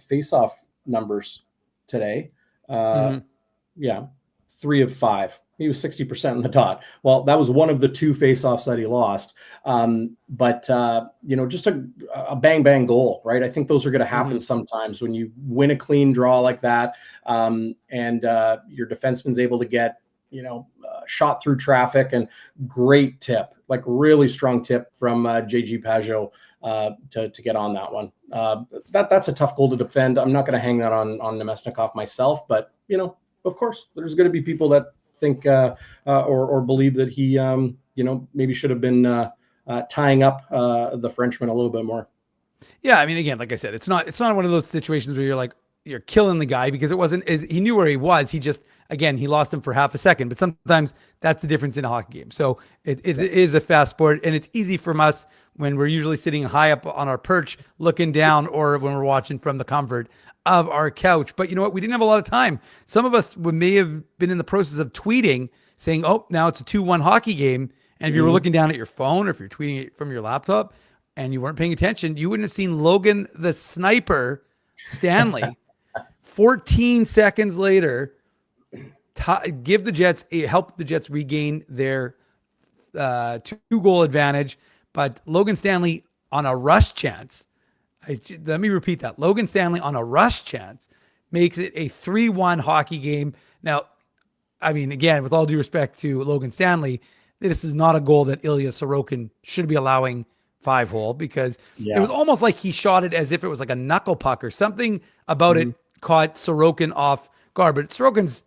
faceoff numbers today. Yeah, 3 of 5. He was 60% in the dot. Well, that was one of the 2 faceoffs that he lost. Just a bang, bang goal, right? I think those are going to happen sometimes when you win a clean draw like that. And your defenseman's able to get, shot through traffic, and great tip, like really strong tip from JG Pageau to get on that one. That's a tough goal to defend. I'm not going to hang that on Nemestikov myself, but of course there's going to be people that think or believe that he maybe should have been tying up the Frenchman a little bit more. Yeah, I mean, again, like I said, it's not one of those situations where you're killing the guy, because it wasn't. He knew where he was. He just, again, he lost him for half a second. But sometimes that's the difference in a hockey game. So it is a fast sport, and it's easy from us when we're usually sitting high up on our perch looking down, or when we're watching from the comfort of our couch. But you know what? We didn't have a lot of time. Some of us may have been in the process of tweeting saying, oh, now it's a 2-1 hockey game. And if you were looking down at your phone, or if you're tweeting it from your laptop and you weren't paying attention, you wouldn't have seen Logan the Sniper Stanley 14 seconds later help the Jets regain their 2-goal advantage. But Logan Stanley on a rush chance, let me repeat that. Logan Stanley on a rush chance makes it a 3-1 hockey game. Now, I mean, again, with all due respect to Logan Stanley, this is not a goal that Ilya Sorokin should be allowing 5-hole, because it was almost like he shot it as if it was like a knuckle puck, or something about it caught Sorokin off guard. But Sorokin's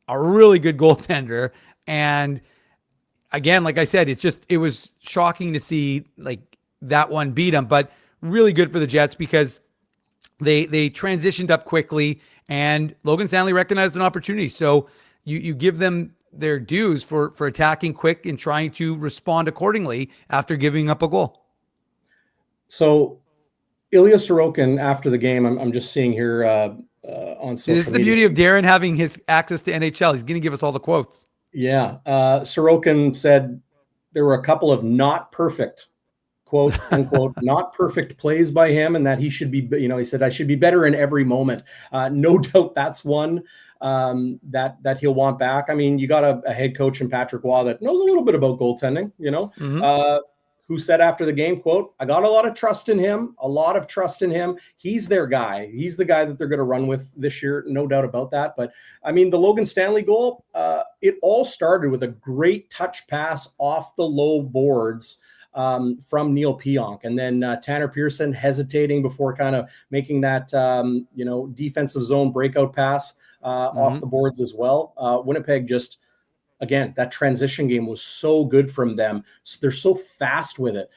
a really good goaltender. And again, like I said, it was shocking to see like that one beat him, but really good for the Jets, because they transitioned up quickly, and Logan Stanley recognized an opportunity. So you give them their dues for attacking quick and trying to respond accordingly after giving up a goal. So Ilya Sorokin, after the game, I'm just seeing here on social media. This is the beauty of Darren having his access to NHL. He's going to give us all the quotes. Yeah. Sorokin said there were a couple of not perfect, quote unquote, not perfect plays by him, and that he should be, he said, I should be better in every moment. No doubt that's one that he'll want back. I mean, you got a head coach in Patrick Waugh that knows a little bit about goaltending, who said after the game, quote, "I got a lot of trust in him, He's their guy. He's the guy that they're going to run with this year. No doubt about that." But I mean, the Logan Stanley goal, it all started with a great touch pass off the low boards from Neil Pionk. And then Tanner Pearson hesitating before kind of making that, defensive zone breakout pass off the boards as well. Winnipeg just, again, that transition game was so good from them. So they're so fast with it.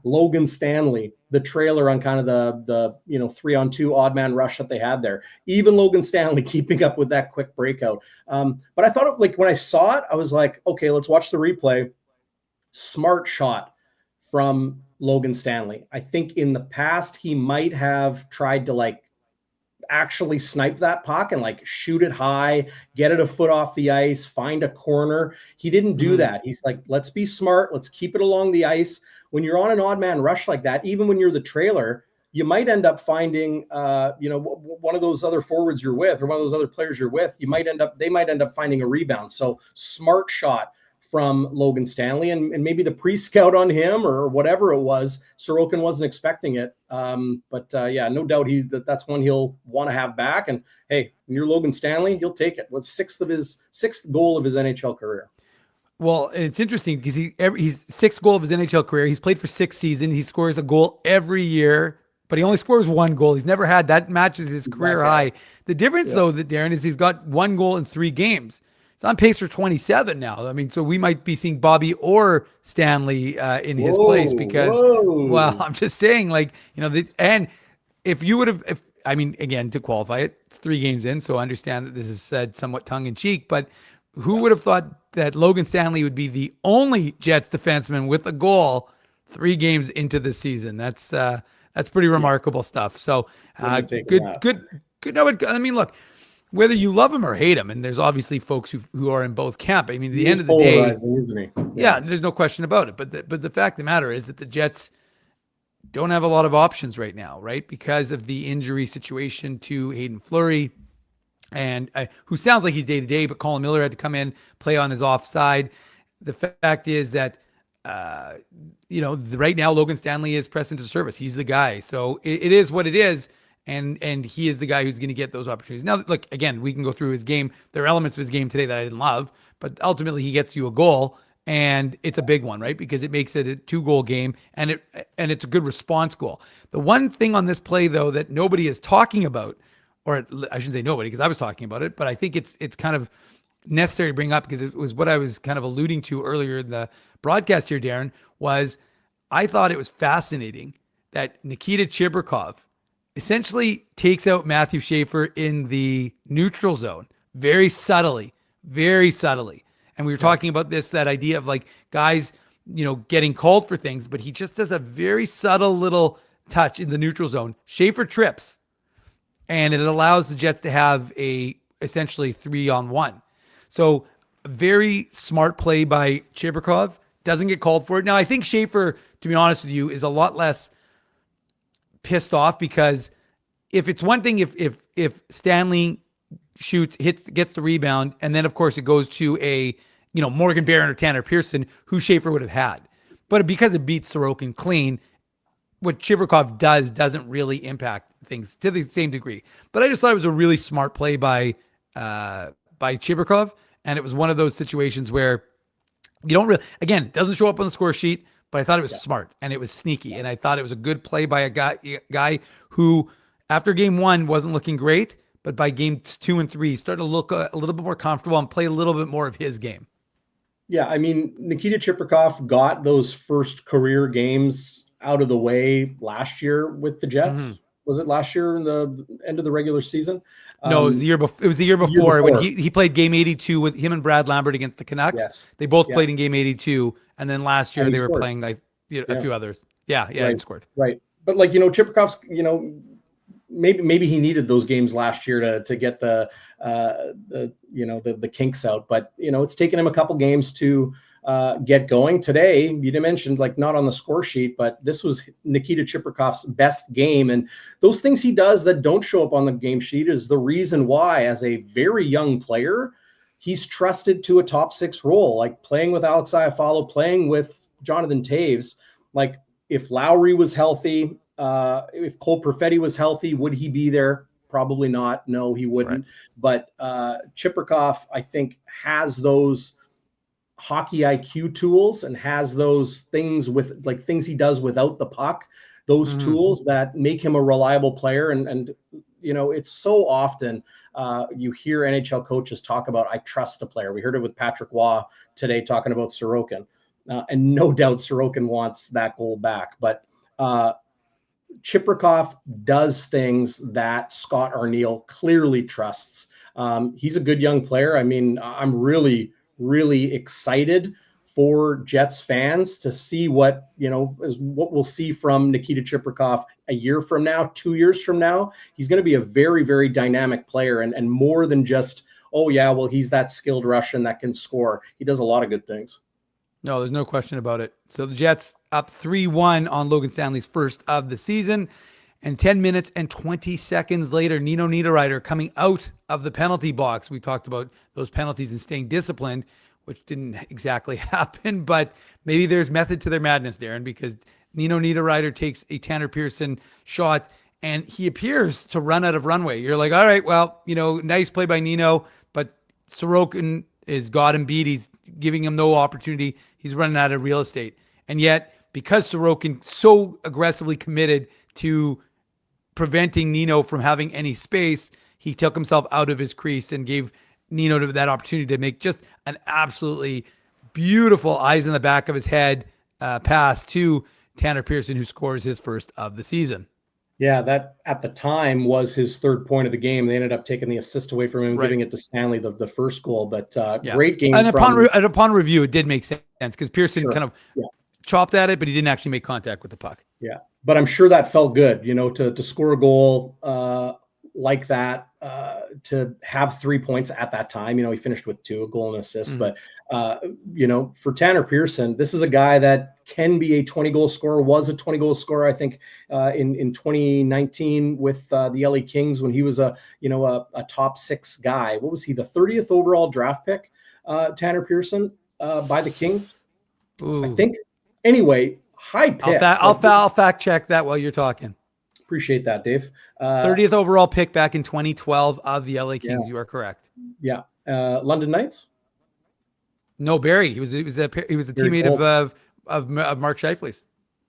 Logan Stanley, the trailer on kind of the 3-on-2 odd man rush that they had there. Even Logan Stanley keeping up with that quick breakout. But I thought, when I saw it, I was like, okay, let's watch the replay. Smart shot from Logan Stanley. I think in the past he might have tried to actually snipe that puck and shoot it high, get it a foot off the ice, find a corner. He didn't do that. He's like, let's be smart. Let's keep it along the ice. When you're on an odd man rush like that, even when you're the trailer, you might end up finding, one of those other forwards you're with, or one of those other players you're with, they might end up finding a rebound. So smart shot from Logan Stanley, and maybe the pre-scout on him or whatever it was, Sorokin wasn't expecting it. No doubt that's one he'll want to have back. And hey, when you're Logan Stanley, he'll take it. What's sixth goal of his NHL career? Well, and it's interesting because he's sixth goal of his NHL career. He's played for 6 seasons. He scores a goal every year, but he only scores 1 goal. He's never had that matches his career high. The difference though, Darren, is he's got 1 goal in 3 games. It's on pace for 27 now. I mean, so we might be seeing Bobby or Stanley in his place because, well, I'm just saying, and if you would have, again, to qualify it, it's 3 games in, so I understand that this is said somewhat tongue in cheek, but who would have thought that Logan Stanley would be the only Jets defenseman with a goal 3 games into the season? That's pretty remarkable stuff. So good. No, I mean, look, whether you love him or hate him, and there's obviously folks who are in both camp. I mean, at the end of the day, isn't he? Yeah, there's no question about it. But the fact of the matter is that the Jets don't have a lot of options right now, right? Because of the injury situation to Hayden Fleury, and who sounds like he's day-to-day, but Colin Miller had to come in, play on his offside. The fact is that, right now, Logan Stanley is pressed into service. He's the guy. So it is what it is. And he is the guy who's going to get those opportunities. Now, look, again, we can go through his game. There are elements of his game today that I didn't love, but ultimately he gets you a goal, and it's a big one, right? Because it makes it a 2-goal game, and it's a good response goal. The one thing on this play, though, that nobody is talking about, or I shouldn't say nobody because I was talking about it, but I think it's kind of necessary to bring up because it was what I was kind of alluding to earlier in the broadcast here, Darren, was I thought it was fascinating that Nikita Chibrikov essentially takes out Matthew Scheifele in the neutral zone very subtly. And we were talking about that idea of guys, getting called for things, but he just does a very subtle little touch in the neutral zone. Scheifele trips, and it allows the Jets to have essentially 3-on-1. So a very smart play by Chibrikov. Doesn't get called for it. Now, I think Scheifele, to be honest with you, is a lot less pissed off because if it's one thing if Stanley shoots, gets the rebound, and then of course it goes to a Morgan Barron or Tanner Pearson, who Scheifele would have had. But because it beats Sorokin clean, what Chibrikov does doesn't really impact things to the same degree. But I just thought it was a really smart play by Chibrikov, and it was one of those situations where you don't really, again, it doesn't show up on the score sheet, but I thought it was smart and it was sneaky. And I thought it was a good play by a guy who, after game 1, wasn't looking great, but by games 2 and 3, started to look a little bit more comfortable and play a little bit more of his game. Yeah, I mean, Nikita Chibrikov got those first career games out of the way last year with the Jets. Mm-hmm. Was it last year in the end of the regular season? No, it was the year before. It was the year before when he played game 82 with him and Brad Lambert against the Canucks. Yes. They both played in game 82, and then last year they were playing a few others. Yeah, right. He scored. Right, but Chibrikov's, maybe he needed those games last year to get the kinks out. But it's taken him a couple games to get going. Today, you mentioned not on the score sheet, but this was Nikita Chibrikov's best game. And those things he does that don't show up on the game sheet is the reason why, as a very young player, he's trusted to a top 6 role, like playing with Alex Iafallo, playing with Jonathan Taves, like if Lowry was healthy, if Cole Perfetti was healthy, would he be there? Probably not. No, he wouldn't. Right. But Chiprikov, I think, has those hockey IQ tools and has those things with like things he does without the puck, those tools that make him a reliable player. And you know, it's so often you hear NHL coaches talk about, I trust a player. We heard it with Patrick Waugh today talking about Sorokin. And no doubt Sorokin wants that goal back. But Chiprikov does things that Scott Arniel clearly trusts. He's a good young player. I mean, I'm really excited for Jets fans to see what we'll see from Nikita Chiprikov a year from now, 2 years from now. He's going to be a very, very dynamic player and more than just, oh yeah, well, he's that skilled Russian that can score. He does a lot of good things. No, there's no question about it. So the Jets up 3-1 on Logan Stanley's first of the season. And 10 minutes and 20 seconds later, Nino Niederreiter coming out of the penalty box. We talked about those penalties and staying disciplined, which didn't exactly happen, but maybe there's method to their madness, Darren, because Nino Niederreiter takes a Tanner Pearson shot and he appears to run out of runway. You're like, all right, well, nice play by Nino, but Sorokin has got him beat. He's giving him no opportunity. He's running out of real estate. And yet, because Sorokin so aggressively committed to preventing Nino from having any space, he took himself out of his crease and gave Nino that opportunity to make just an absolutely beautiful eyes in the back of his head pass to Tanner Pearson, who scores his first of the season. Yeah, that at the time was his third point of the game. They ended up taking the assist away from him, giving it to Stanley, the first goal. But great game. And upon review, it did make sense because Pearson kind of chopped at it, but he didn't actually make contact with the puck. Yeah, but I'm sure that felt good, to score a goal like that, to have 3 points at that time. He finished with 2, a goal and assist. But, for Tanner Pearson, this is a guy that can be a 20-goal scorer, was a 20-goal scorer, I think, in 2019 with the LA Kings when he was a top 6 guy. What was he, the 30th overall draft pick, Tanner Pearson, by the Kings? Ooh. I think. Anyway, high pick. I'll fact check that while you're talking. Appreciate that, Dave. 30th overall pick back in 2012 of the LA Kings. You are correct. Yeah. London Knights? No, Barry. He was a teammate of Mark Scheifele's.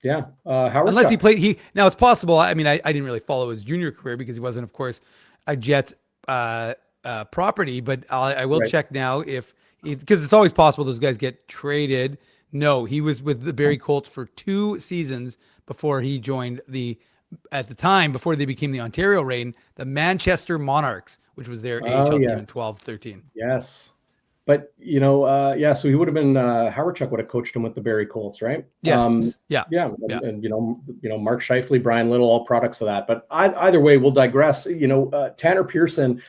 Yeah. Howard. Unless he played. Now it's possible. I mean, I didn't really follow his junior career because he wasn't, of course, a Jets property. But I will check now because it's always possible those guys get traded. No, he was with the Barrie Colts for 2 seasons before he joined at the time, before they became the Ontario Reign, the Manchester Monarchs, which was their AHL team in 12-13. Yes. But, so he would have been, Howard Chuck would have coached him with the Barrie Colts, right? Yes. Yeah. And, Mark Scheifele, Brian Little, all products of that. But either way, we'll digress. Tanner Pearson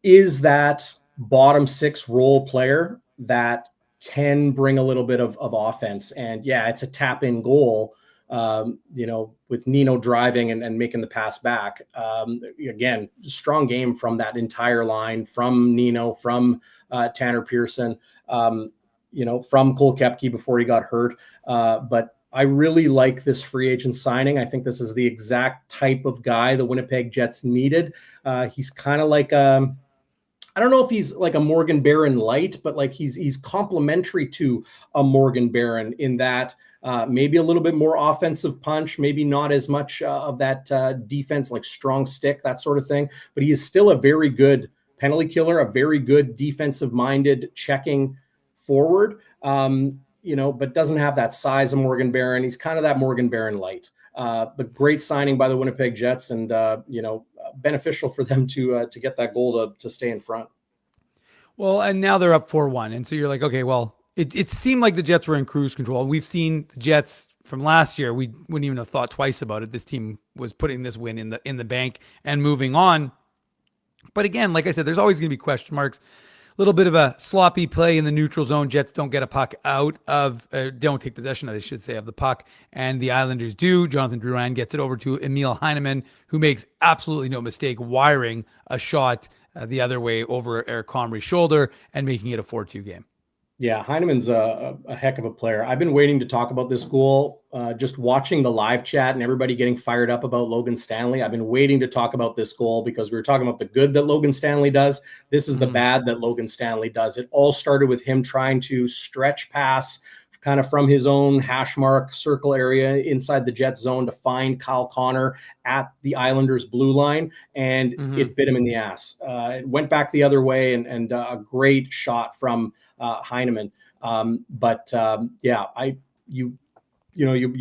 is that bottom 6 role player that can bring a little bit of offense. And it's a tap in goal, with Nino driving and making the pass back. Again, strong game from that entire line, from Nino, from Tanner Pearson, from Cole Koepke before he got hurt. But I really like this free agent signing. I think this is the exact type of guy the Winnipeg Jets needed. He's kind of like I don't know if he's like a Morgan Barron light, but like he's complementary to a Morgan Barron in that maybe a little bit more offensive punch, maybe not as much of that defense, like strong stick, that sort of thing. But he is still a very good penalty killer, a very good defensive-minded checking forward, but doesn't have that size of Morgan Barron. He's kind of that Morgan Barron light. The great signing by the Winnipeg Jets and, beneficial for them to get that goal to stay in front. Well, and now they're up 4-1. And so you're like, okay, well, it seemed like the Jets were in cruise control. We've seen the Jets from last year. We wouldn't even have thought twice about it. This team was putting this win in the bank and moving on. But again, like I said, there's always going to be question marks. A little bit of a sloppy play in the neutral zone. Jets don't get a puck out of, don't take possession, I should say, of the puck. And the Islanders do. Jonathan Drouin gets it over to Emil Heineman, who makes absolutely no mistake wiring a shot the other way over Eric Comrie's shoulder and making it a 4-2 game. Yeah, Heinemann's a heck of a player. I've been waiting to talk about this goal, just watching the live chat and everybody getting fired up about Logan Stanley. I've been waiting to talk about this goal because we were talking about the good that Logan Stanley does. This is the bad that Logan Stanley does. It all started with him trying to stretch pass kind of from his own hash mark circle area inside the Jets zone to find Kyle Connor at the Islanders blue line, and it bit him in the ass. It went back the other way, and a great shot from Heinemann. You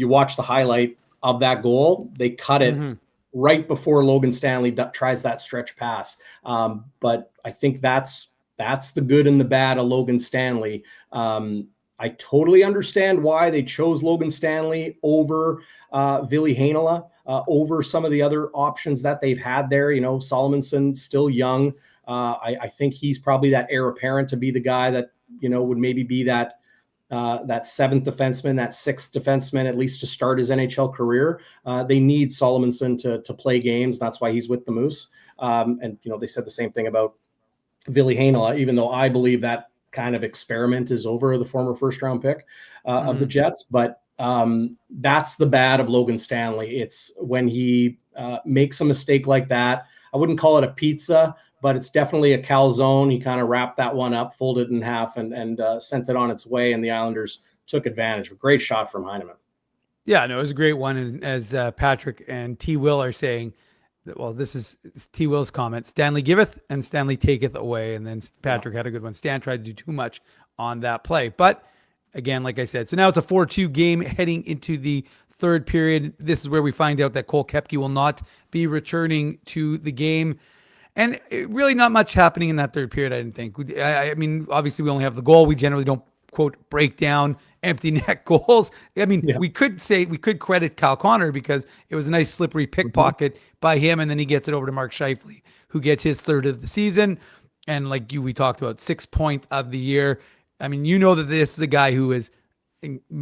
watch the highlight of that goal. They cut it right before Logan Stanley tries that stretch pass. But I think that's the good and the bad of Logan Stanley. I totally understand why they chose Logan Stanley over Ville Heinola, over some of the other options that they've had there. Solomonson still young. I think he's probably that heir apparent to be the guy that would maybe be that seventh defenseman, that sixth defenseman, at least to start his NHL career. They need Solomonson to play games. That's why he's with the Moose. And they said the same thing about Ville Heinola, even though I believe that kind of experiment is over, the former first round pick of the Jets. But that's the bad of Logan Stanley. It's when he makes a mistake like that. I wouldn't call it a pizza, but it's definitely a calzone. He kind of wrapped that one up, folded it in half, and sent it on its way, and the Islanders took advantage. A great shot from Heinemann. Yeah, no, it was a great one. And as Patrick and T. Will are saying, well, this is T. Will's comment: Stanley giveth and Stanley taketh away. And then Patrick had a good one. Stan tried to do too much on that play. But again, like I said, so now it's a 4-2 game heading into the third period. This is where we find out that Cole Koepke will not be returning to the game. And really not much happening in that third period, I didn't think. I mean, obviously we only have the goal. We generally don't, quote, break down empty net goals. I mean, we could credit Kyle Connor because it was a nice slippery pickpocket by him, and then he gets it over to Mark Scheifele, who gets his third of the season. And like we talked about, 6th point of the year. I mean, that this is a guy who is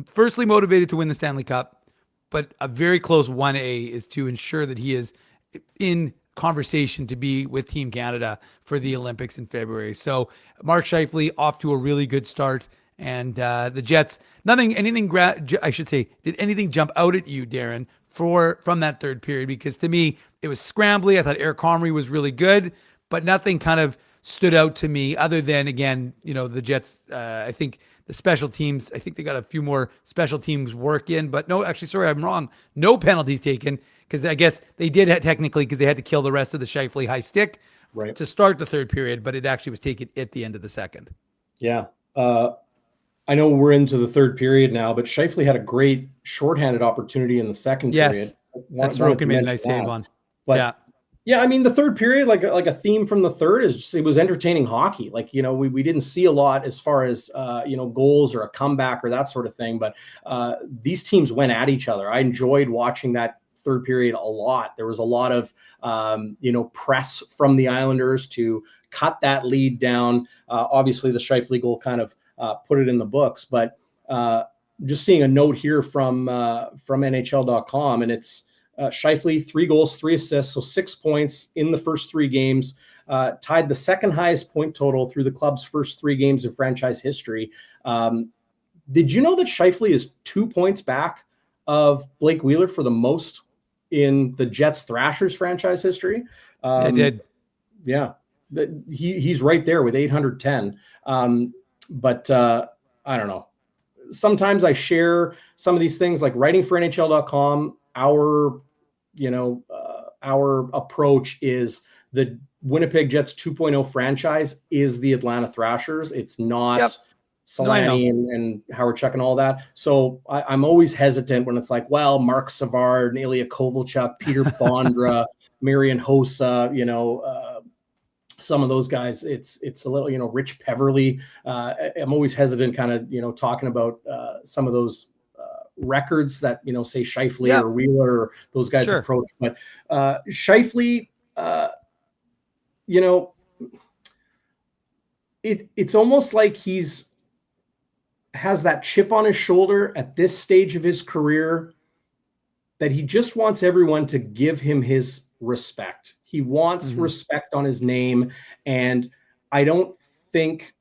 firstly motivated to win the Stanley Cup, but a very close 1A is to ensure that he is in conversation to be with Team Canada for the Olympics in February. So Mark Scheifele off to a really good start. And the Jets, did anything jump out at you, Darren, from that third period? Because to me, it was scrambly. I thought Eric Comrie was really good, but nothing kind of stood out to me other than, again, the Jets, I think the special teams, I think they got a few more special teams work in, but no, actually, sorry, I'm wrong. No penalties taken, because I guess they did technically, because they had to kill the rest of the Scheifele high stick to start the third period, but it actually was taken at the end of the second. Yeah. I know we're into the third period now, but Scheifele had a great shorthanded opportunity in the second period. Yes, that's Sorokin made a nice save on. But yeah, I mean, the third period, like a theme from the third, is just, it was entertaining hockey. Like, we didn't see a lot as far as, goals or a comeback or that sort of thing. But these teams went at each other. I enjoyed watching that third period a lot. There was a lot of, press from the Islanders to cut that lead down. Obviously, the Scheifele goal kind of put it in the books. But just seeing a note here from NHL.com, and it's Scheifele, 3 goals, 3 assists, so 6 points in the first 3 games, tied the second highest point total through the club's first 3 games in franchise history. Did you know that Scheifele is 2 points back of Blake Wheeler for the most in the Jets Thrashers franchise history? I did. Yeah, he's right there with 810. But I don't know. Sometimes I share some of these things, like writing for NHL.com. Our approach is the Winnipeg Jets 2.0 franchise is the Atlanta Thrashers. It's not Solani and Howard Chuck and all that. So I'm always hesitant when it's like, well, Mark Savard and Ilya Kovalchuk, Peter Bondra, Marian Hossa, some of those guys, it's a little, Rich Peverly. I'm always hesitant kind of, talking about some of those records that, say Scheifele or Wheeler or those guys approach. But Scheifele, it's almost like has that chip on his shoulder at this stage of his career that he just wants everyone to give him his respect. He wants respect on his name. And I don't think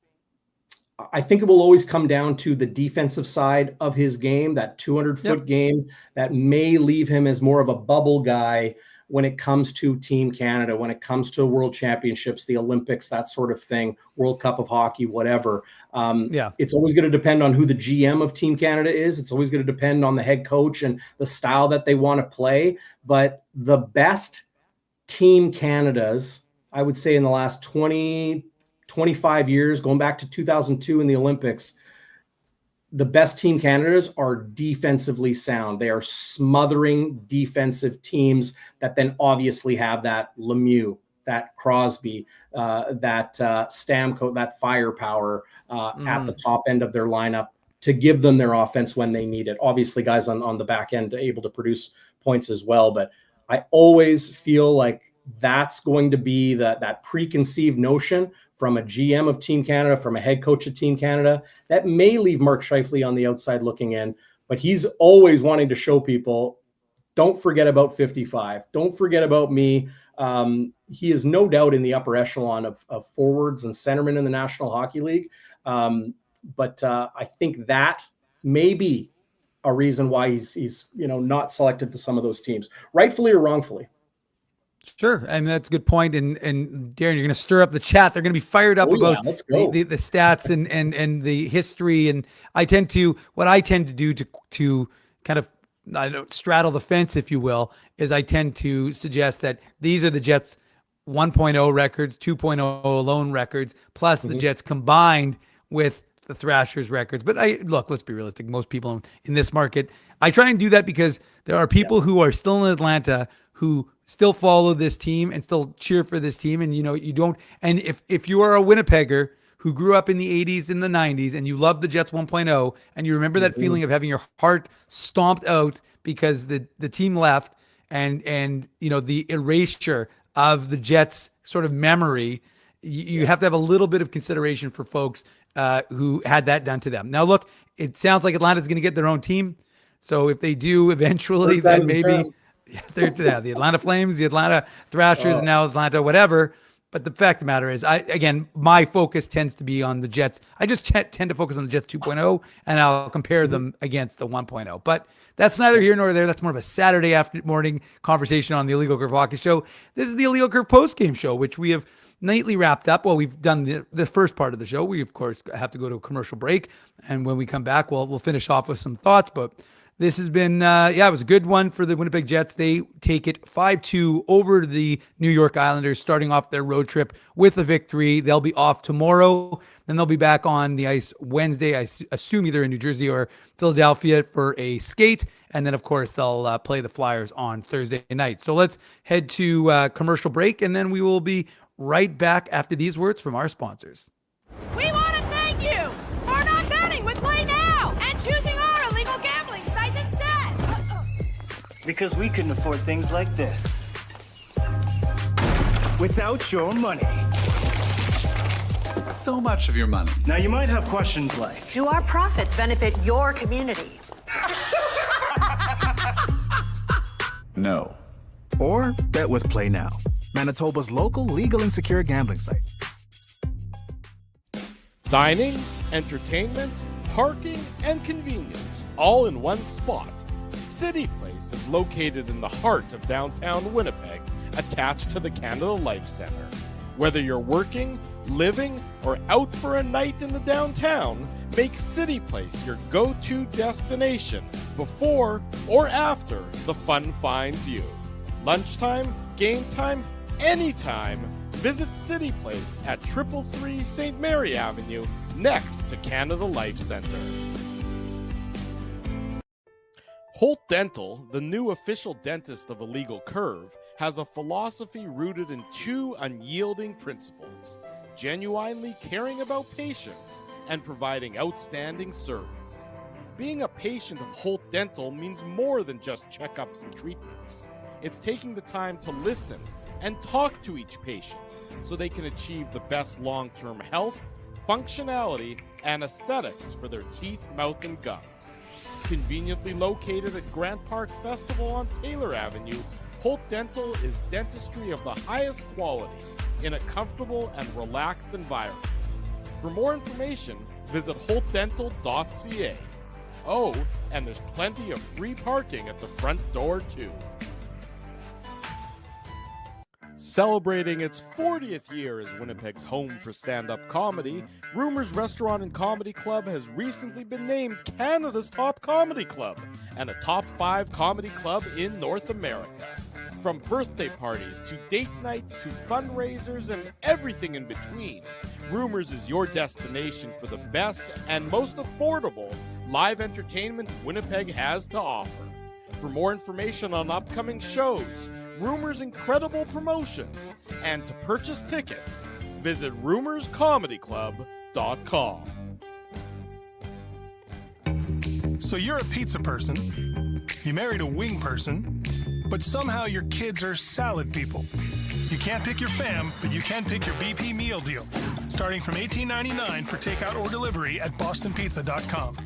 I think it will always come down to the defensive side of his game, that 200-foot game that may leave him as more of a bubble guy when it comes to Team Canada, when it comes to World Championships, the Olympics, that sort of thing, World Cup of Hockey, whatever. It's always going to depend on who the GM of Team Canada is. It's always going to depend on the head coach and the style that they want to play. But the best Team Canadas, I would say in the last 25 years, going back to 2002 in the Olympics, the best Team Canadas are defensively sound. They are smothering defensive teams that then obviously have that Lemieux, that Crosby, that Stamkos, that firepower at the top end of their lineup to give them their offense when they need it. Obviously, guys on the back end able to produce points as well. But I always feel like that's going to be that preconceived notion from a GM of Team Canada, from a head coach of Team Canada, that may leave Mark Scheifele on the outside looking in, but he's always wanting to show people, don't forget about 55. Don't forget about me. He is no doubt in the upper echelon of forwards and centermen in the National Hockey League. But I think that may be a reason why he's not selected to some of those teams, rightfully or wrongfully. Sure. And that's a good point. And Darren, you're going to stir up the chat. They're going to be fired up about the stats and the history. And what I tend to do to kind of straddle the fence, if you will, is I tend to suggest that these are the Jets 1.0 records, 2.0 alone records, plus the Jets combined with the Thrashers records. But let's be realistic. Most people in this market, I try and do that because there are people who are still in Atlanta who still follow this team and still cheer for this team. And, you don't, and if you are a Winnipegger who grew up in the 80s and the 90s and you love the Jets 1.0 and you remember that feeling of having your heart stomped out because the team left and the erasure of the Jets sort of memory, you have to have a little bit of consideration for folks who had that done to them. Now, look, it sounds like Atlanta's going to get their own team. So if they do eventually, then maybe they're the Atlanta Flames, the Atlanta Thrashers, and now Atlanta whatever. But the fact of the matter is, my focus tends to be on the Jets. I just tend to focus on the Jets 2.0, and I'll compare them against the 1.0. But that's neither here nor there. That's more of a Saturday morning conversation on the Illegal Curve Hockey Show. This is the Illegal Curve post-game show, which we have nightly wrapped up. Well, we've done the first part of the show. We, of course, have to go to a commercial break. And when we come back, we'll finish off with some thoughts. But this has been, it was a good one for the Winnipeg Jets. They take it 5-2 over the New York Islanders, starting off their road trip with a victory. They'll be off tomorrow. Then they'll be back on the ice Wednesday, I assume either in New Jersey or Philadelphia for a skate. And then, of course, they'll play the Flyers on Thursday night. So let's head to commercial break, and then we will be right back after these words from our sponsors. We want to thank you for not betting with Play Now and choosing our illegal gambling sites instead. Because we couldn't afford things like this without your money. So much of your money. Now you might have questions like, do our profits benefit your community? No. Or bet with Play Now, Manitoba's local legal and secure gambling site. Dining, entertainment, parking, and convenience, all in one spot. City Place is located in the heart of downtown Winnipeg, attached to the Canada Life Centre. Whether you're working, living, or out for a night in the downtown, make City Place your go-to destination before or after the fun finds you. Lunchtime, game time, anytime, visit City Place at 333 St. Mary Avenue, next to Canada Life Centre. Holt Dental, the new official dentist of Illegal Curve, has a philosophy rooted in two unyielding principles: genuinely caring about patients and providing outstanding service. Being a patient of Holt Dental means more than just checkups and treatments. It's taking the time to listen and talk to each patient so they can achieve the best long-term health, functionality, and aesthetics for their teeth, mouth, and gums. Conveniently located at Grant Park Festival on Taylor Avenue, Holt Dental is dentistry of the highest quality in a comfortable and relaxed environment. For more information, Visit holtdental.ca. Oh, and there's plenty of free parking at the front door, too. Celebrating its 40th year as Winnipeg's home for stand-up comedy, Rumors Restaurant and Comedy Club has recently been named Canada's top comedy club and a top 5 comedy club in North America. From birthday parties to date nights to fundraisers and everything in between, Rumors is your destination for the best and most affordable live entertainment Winnipeg has to offer. For more information on upcoming shows, Rumors' incredible promotions, and to purchase tickets, visit rumorscomedyclub.com. So you're a pizza person, you married a wing person, but somehow your kids are salad people. You can't pick your fam, but you can pick your BP meal deal, starting from $18.99 for takeout or delivery at bostonpizza.com.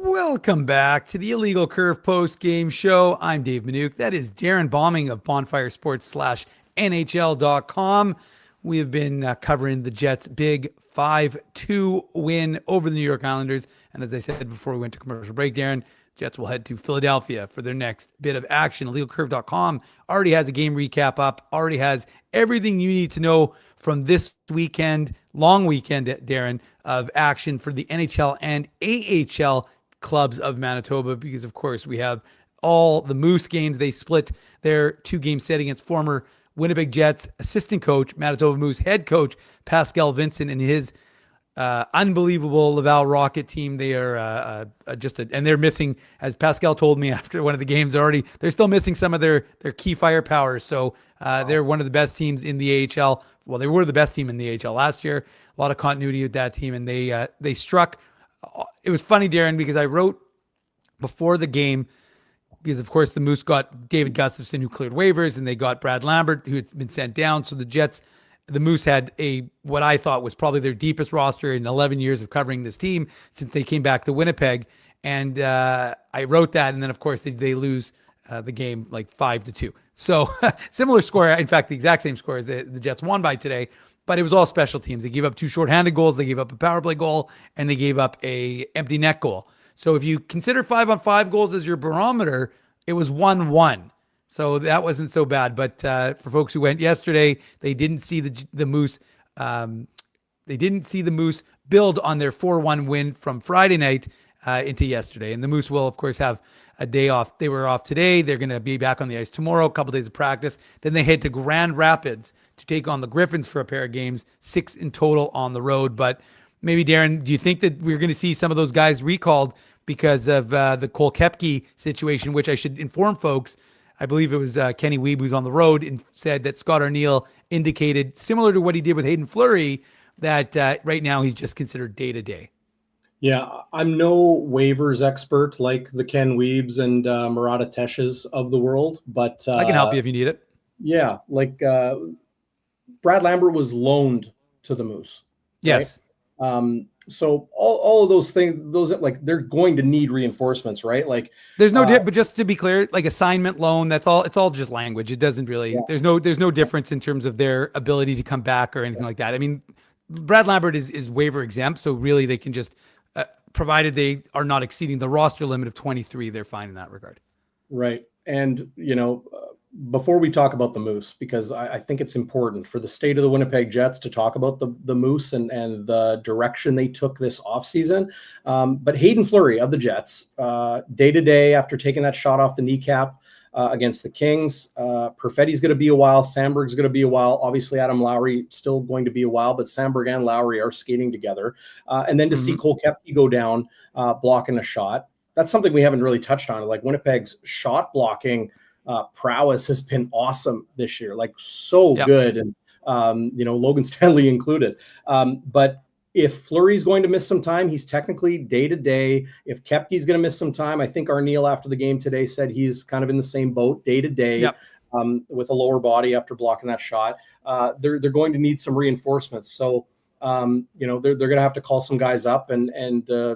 Welcome back to the Illegal Curve post-game show. I'm Dave Manouk. That is Darren Bombing of bonfiresports/NHL.com. We have been covering the Jets' big 5-2 win over the New York Islanders. And as I said before we went to commercial break, Darren, Jets will head to Philadelphia for their next bit of action. IllegalCurve.com already has a game recap up, already has everything you need to know from this weekend, long weekend, Darren, of action for the NHL and AHL clubs of Manitoba, because of course we have all the Moose games. They split their 2-game set against former Winnipeg Jets assistant coach, Manitoba Moose head coach Pascal Vincent, and his unbelievable Laval Rocket team. They are and they're missing, as Pascal told me after one of the games already, they're still missing some of their key firepower. So they're one of the best teams in the AHL. Well, they were the best team in the AHL last year. A lot of continuity with that team, and they struck. It was funny, Darren, because I wrote before the game, because of course the Moose got David Gustafson, who cleared waivers, and they got Brad Lambert, who had been sent down. So the Moose had what I thought was probably their deepest roster in 11 years of covering this team since they came back to Winnipeg. And I wrote that, and then of course they lose the game like 5-2. So similar score, in fact, the exact same score as the Jets won by today. But it was all special teams. They gave up 2 shorthanded goals. They gave up a power play goal, and they gave up a empty net goal. So if you consider 5-on-5 goals as your barometer, it was 1-1. So that wasn't so bad. But for folks who went yesterday, they didn't see the Moose. They didn't see the Moose build on their 4-1 win from Friday night into yesterday. And the Moose will, of course, have a day off. They were off today. They're going to be back on the ice tomorrow, a couple days of practice. Then they head to Grand Rapids to take on the Griffins for a pair of games, 6 in total on the road. But maybe, Darren, do you think that we're going to see some of those guys recalled because of the Cole Koepke situation, which I should inform folks? I believe it was Kenny Weeb who's on the road and said that Scott Arniel indicated, similar to what he did with Hayden Fleury, that right now he's just considered day-to-day. Yeah, I'm no waivers expert like the Ken Weebs and Murata Teshes of the world, but I can help you if you need it. Yeah, like Brad Lambert was loaned to the Moose. Yes. Right? So all of those things, they're going to need reinforcements, right? Like there's no but just to be clear, like assignment loan, it's all just language. It doesn't really there's no difference in terms of their ability to come back or anything like that. I mean, Brad Lambert is waiver exempt, so really they can just provided they are not exceeding the roster limit of 23, they're fine in that regard. Right. And, before we talk about the Moose, because I think it's important for the state of the Winnipeg Jets to talk about the Moose and the direction they took this offseason. But Hayden Fleury of the Jets, day-to-day after taking that shot off the kneecap against the Kings, Perfetti's going to be a while. Sandberg's going to be a while. Obviously, Adam Lowry still going to be a while, but Sandberg and Lowry are skating together. And then to see Cole Koepke go down blocking a shot, that's something we haven't really touched on. Like Winnipeg's shot blocking prowess has been awesome this year, like so good. And, Logan Stanley included. But if Fleury's going to miss some time, he's technically day-to-day. If Koepke's going to miss some time, I think Arniel after the game today said he's kind of in the same boat day-to-day with a lower body after blocking that shot. They're going to need some reinforcements. So They're going to have to call some guys up and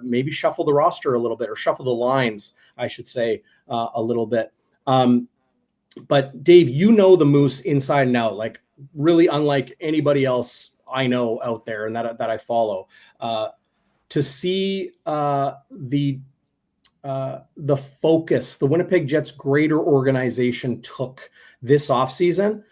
maybe shuffle the roster a little bit, or shuffle the lines, I should say, a little bit. But Dave, the Moose inside and out, like really unlike anybody else I know out there and that I follow. To see the focus the Winnipeg Jets greater organization took this offseason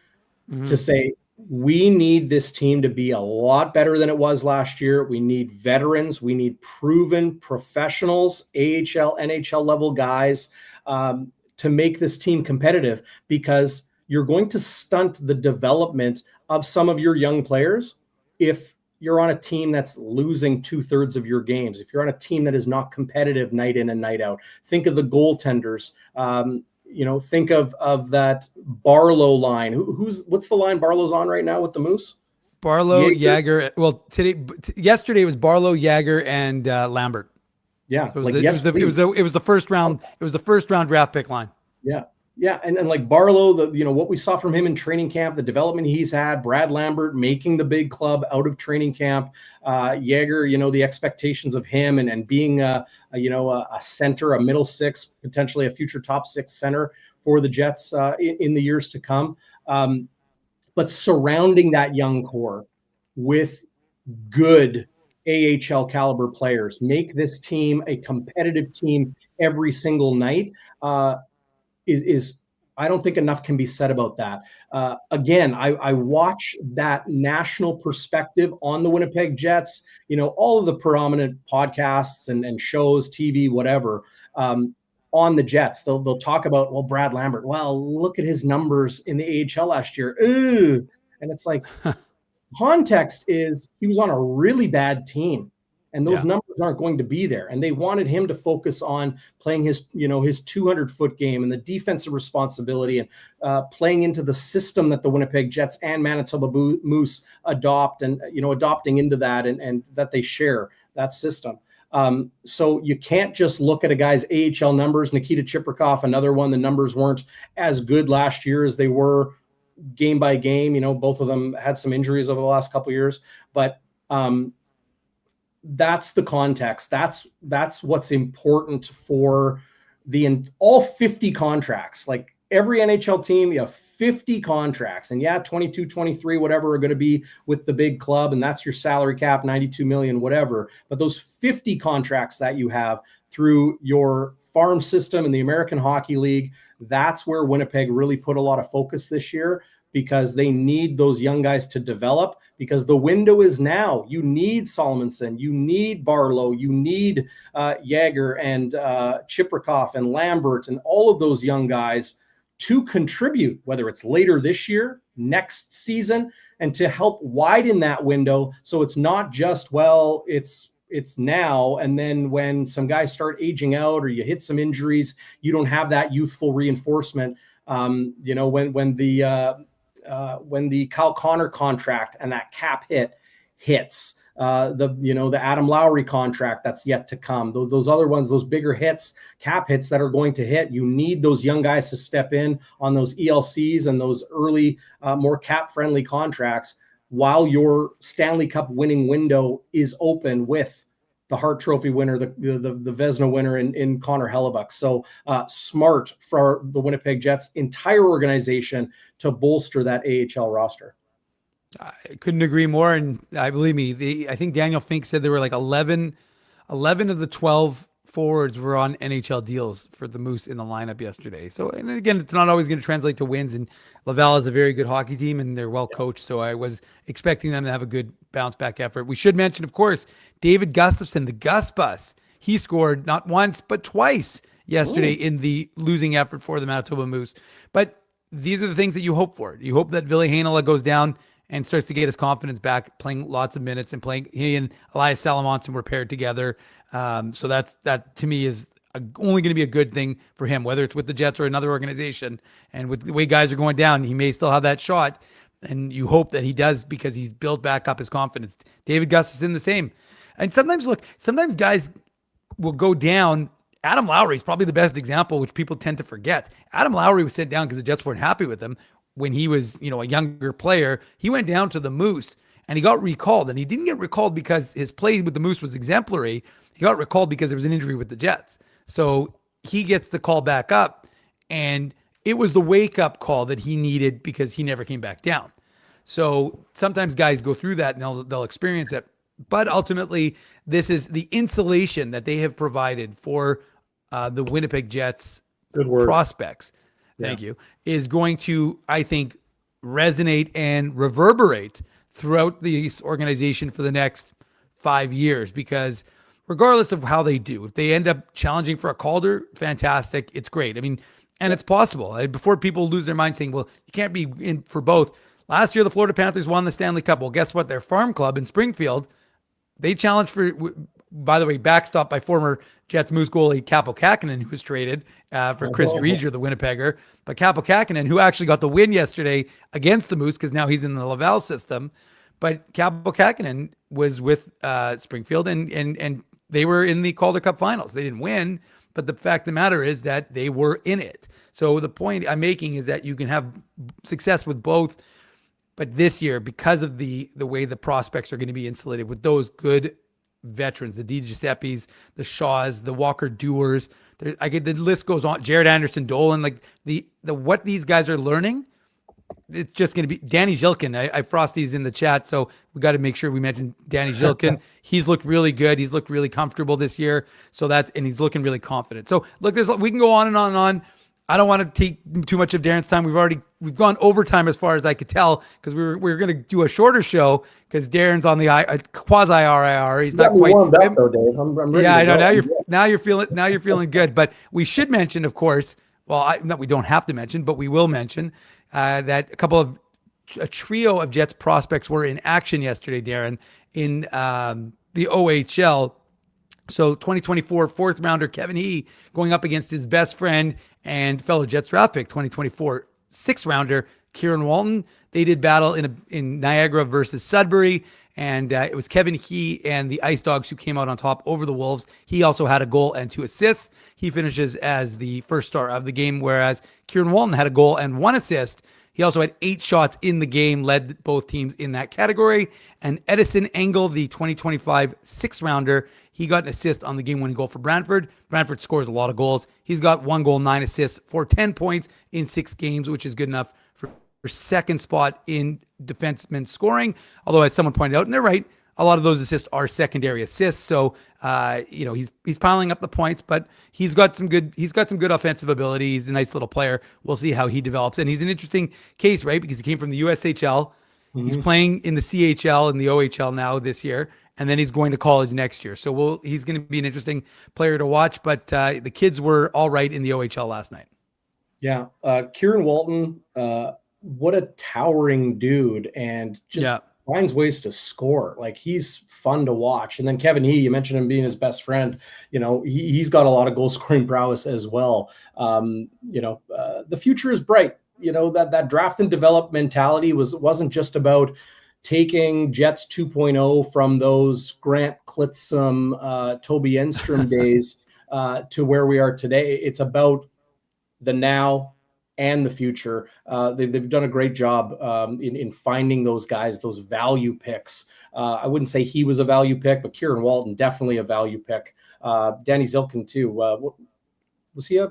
to say, we need this team to be a lot better than it was last year. We need veterans. We need proven professionals, AHL, NHL level guys, to make this team competitive, because you're going to stunt the development of some of your young players if you're on a team that's losing 2/3 of your games, if you're on a team that is not competitive night in and night out. Think of the goaltenders. Think of that Barlow line. What's the line Barlow's on right now with the Moose? Barlow, Jagger. Well, yesterday it was Barlow, Jagger, and Lambert. Yeah, so it was the first round. It was the first round draft pick line. Yeah. Yeah, and like Barlow, what we saw from him in training camp, the development he's had, Brad Lambert making the big club out of training camp, Jagger, the expectations of him and being a center, a middle six, potentially a future top six center for the Jets in the years to come. But surrounding that young core with good AHL caliber players, make this team a competitive team every single night. Is I don't think enough can be said about that. Again, I watch that national perspective on the Winnipeg Jets, all of the predominant podcasts and shows, TV, whatever, on the Jets. They'll talk about, well, Brad Lambert, well, look at his numbers in the AHL last year. Ew. And it's like, context is he was on a really bad team. And those numbers aren't going to be there. And they wanted him to focus on playing his 200-foot game and the defensive responsibility and playing into the system that the Winnipeg Jets and Manitoba Moose adopt and, adopting into that and that they share that system. So you can't just look at a guy's AHL numbers. Nikita Chiprikov, another one, the numbers weren't as good last year as they were game by game. Both of them had some injuries over the last couple of years. But that's the context. That's what's important for all 50 contracts. Like every NHL team, you have 50 contracts, and 22, 23, whatever are going to be with the big club. And that's your salary cap, 92 million, whatever. But those 50 contracts that you have through your farm system in the American Hockey League, that's where Winnipeg really put a lot of focus this year, because they need those young guys to develop, because the window is now. You need Solomonson, you need Barlow, you need Jagger and Chiprikov and Lambert and all of those young guys to contribute, whether it's later this year, next season, and to help widen that window. So it's not just, it's now, and then when some guys start aging out or you hit some injuries, you don't have that youthful reinforcement. When the Kyle Connor contract and that cap hits, the Adam Lowry contract that's yet to come, those other ones, those bigger hits, cap hits that are going to hit, you need those young guys to step in on those ELCs and those early, more cap friendly contracts while your Stanley Cup winning window is open with the Hart Trophy winner, the Vezina winner in Connor Hellebuck. So smart for the Winnipeg Jets entire organization to bolster that AHL roster. I couldn't agree more. And believe me, I think Daniel Fink said there were like 11 of the 12 forwards were on NHL deals for the Moose in the lineup yesterday. So, and again, it's not always going to translate to wins, and Laval is a very good hockey team and they're well coached. So I was expecting them to have a good bounce back effort. We should mention, of course, David Gustafsson, the Gus Bus. He scored not once, but twice yesterday in the losing effort for the Manitoba Moose. But these are the things that you hope for. You hope that Ville Heinola goes down and starts to get his confidence back, playing lots of minutes and playing. He and Elias Salamonson were paired together. So that to me is only going to be a good thing for him, whether it's with the Jets or another organization. And with the way guys are going down, he may still have that shot. And you hope that he does, because he's built back up his confidence. David Gustafsson, the same. And sometimes guys will go down. Adam Lowry is probably the best example, which people tend to forget. Adam Lowry was sent down because the Jets weren't happy with him when he was, a younger player. He went down to the Moose and he got recalled. And he didn't get recalled because his play with the Moose was exemplary. He got recalled because there was an injury with the Jets. So he gets the call back up, and it was the wake-up call that he needed because he never came back down. So sometimes guys go through that and they'll experience it. But ultimately, this is the insulation that they have provided for the Winnipeg Jets prospects. Thank you. Is going to, I think, resonate and reverberate throughout this organization for the next 5 years, because regardless of how they do, if they end up challenging for a Calder, fantastic. It's great. I mean, and it's possible. Before people lose their mind saying, well, you can't be in for both. Last year, the Florida Panthers won the Stanley Cup. Well, guess what? Their farm club in Springfield, they challenged for, by the way, backstopped by former Jets Moose goalie Kaapo Kähkönen, who was traded for Chris Dreger, the Winnipegger. But Kaapo Kähkönen, who actually got the win yesterday against the Moose because now he's in the Laval system. But Kaapo Kähkönen was with Springfield, and they were in the Calder Cup finals. They didn't win, but the fact of the matter is that they were in it. So the point I'm making is that you can have success with both. But this year, because of the way the prospects are going to be insulated with those good veterans, the Di Giuseppes, the Shaws, the Walker Dewars, the list goes on. Jared Anderson, Dolan, like the what these guys are learning, it's just going to be Danny Zhilkin. I Frosty's in the chat, so we got to make sure we mention Danny Zhilkin. He's looked really good. He's looked really comfortable this year. And he's looking really confident. So look, we can go on and on and on. I don't want to take too much of Darren's time. We've gone overtime as far as I could tell, because we were going to do a shorter show because Darren's on the quasi RIR. He's not quite warmed up though, Dave. I'm ready yeah, I know. go. Now you're feeling good. But we should mention, of course. Well, we don't have to mention, but we will mention that a trio of Jets prospects were in action yesterday, Darren, in the OHL. So 2024 fourth rounder Kevin He going up against his best friend and fellow Jets draft pick 2024 sixth rounder Kieran Walton. They did battle in Niagara versus Sudbury, and it was Kevin He and the Ice Dogs who came out on top over the Wolves. He also had a goal and 2 assists. He finishes as the first star of the game, whereas Kieran Walton had a goal and 1 assist. He also had 8 shots in the game, led both teams in that category. And Edison Engel, the 2025 sixth rounder, he got an assist on the game-winning goal for Brantford. Brantford scores a lot of goals. He's got 1 goal, 9 assists for 10 points in 6 games, which is good enough for second spot in defenseman scoring. Although, as someone pointed out, and they're right, a lot of those assists are secondary assists. So, he's piling up the points, but he's got some good offensive ability. He's a nice little player. We'll see how he develops. And he's an interesting case, right? Because he came from the USHL. Mm-hmm. He's playing in the CHL and the OHL now this year, and then he's going to college next year. So he's going to be an interesting player to watch. But the kids were all right in the OHL last night. Yeah. Kieran Walton, what a towering dude, and just finds ways to score. Like, he's fun to watch. And then Kevin He, you mentioned him being his best friend. He's got a lot of goal scoring prowess as well. The future is bright. That draft and develop mentality wasn't just about taking Jets 2.0 from those Grant Klitzum, Toby Enstrom days to where we are today. It's about the now and the future. They've done a great job in finding those guys, those value picks. I wouldn't say he was a value pick, but Kieran Walton, definitely a value pick. Danny Zhilkin too. Was he a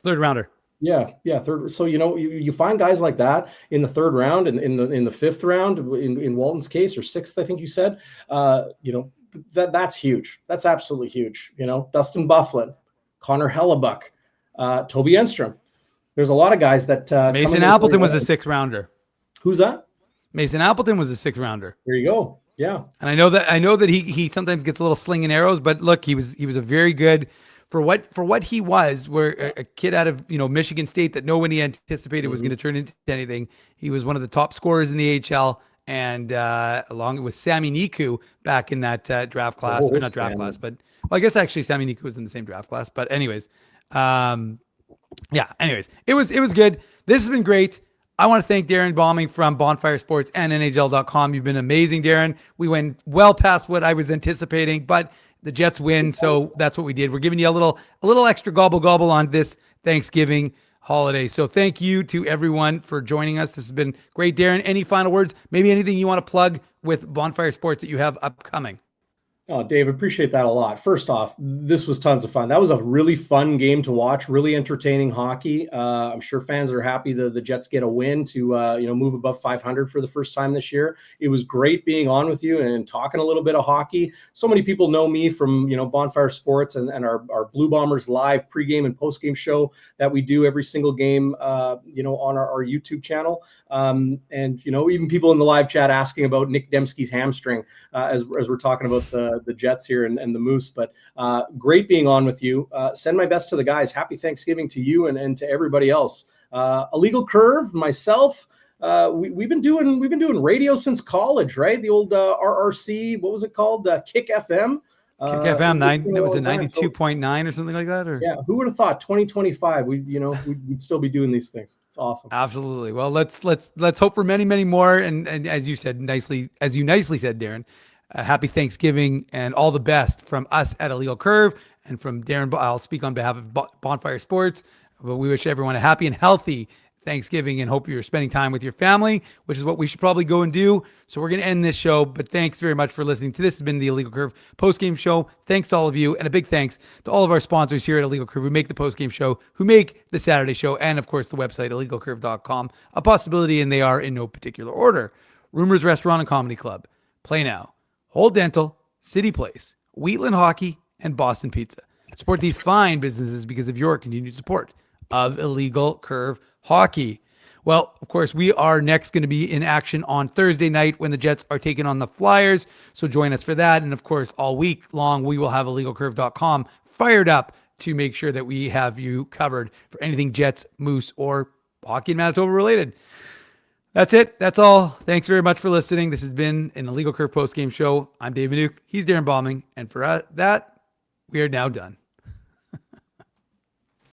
third rounder? Yeah, third. So you find guys like that in the third round and in the fifth round in Walton's case, or sixth, I think you said. That's huge. That's absolutely huge. Dustin Byfuglien, Connor Hellebuck, Toby Enstrom. There's a lot of guys that Mason Appleton was a 6th rounder. Who's that? Mason Appleton was a 6th rounder. There you go. Yeah. And I know that he sometimes gets a little sling and arrows, but look, he was a very good for what he was, where a kid out of Michigan State that nobody anticipated was going to turn into anything. He was one of the top scorers in the AHL, and along with Sami Niku back in that draft class, or not draft class, but I guess actually Sami Niku was in the same draft class. But anyways, it was good. This has been great. I want to thank Darren Bombing from Bonfire Sports and NHL.com. You've been amazing, Darren. We went well past what I was anticipating, but the Jets win, so that's what we did. We're giving you a little extra gobble on this Thanksgiving. holiday. So thank you to everyone for joining us. This has been great. Darren, any final words? Maybe anything you want to plug with Bonfire Sports that you have upcoming? Oh, Dave, appreciate that a lot. First off, this was tons of fun. That was a really fun game to watch, really entertaining hockey. I'm sure fans are happy the Jets get a win to move above 500 for the first time this year. It was great being on with you and talking a little bit of hockey. So many people know me from Bonfire Sports and our Blue Bombers live pregame and postgame show that we do every single game on our YouTube channel. And even people in the live chat asking about Nick Dembski's hamstring as we're talking about the Jets here and the Moose. But great being on with you. Send my best to the guys. Happy Thanksgiving to you and to everybody else. Illegal Curve, myself. We've been doing radio since college, right? The old RRC, what was it called? Kick FM. Kick FM, was it 92.9 or something like that? Or yeah, who would have thought 2025 we'd still be doing these things. It's awesome. Absolutely. Well, let's hope for many, many more. And as you nicely said, Darren, happy Thanksgiving and all the best from us at Illegal Curve and from Darren. I'll speak on behalf of Bonfire Sports, but we wish everyone a happy and healthy Thanksgiving and hope you're spending time with your family, which is what we should probably go and do. So we're going to end this show, but thanks very much for listening to this. Has been the Illegal Curve postgame show. Thanks to all of you, and a big thanks to all of our sponsors here at Illegal Curve who make the postgame show, who make the Saturday show, and of course the website illegalcurve.com. A possibility, and they are in no particular order: Rumors Restaurant and Comedy Club, Play Now, Hold Dental, City Place, Wheatland Hockey, and Boston Pizza. Support these fine businesses because of your continued support of Illegal Curve Hockey. Well, of course, we are next going to be in action on Thursday night when the Jets are taking on the Flyers. So join us for that. And of course, all week long, we will have illegalcurve.com fired up to make sure that we have you covered for anything Jets, Moose, or hockey in Manitoba related. That's it. That's all. Thanks very much for listening. This has been an Illegal Curve postgame show. I'm Dave Minuk. He's Darren Bombing. And for that, we are now done.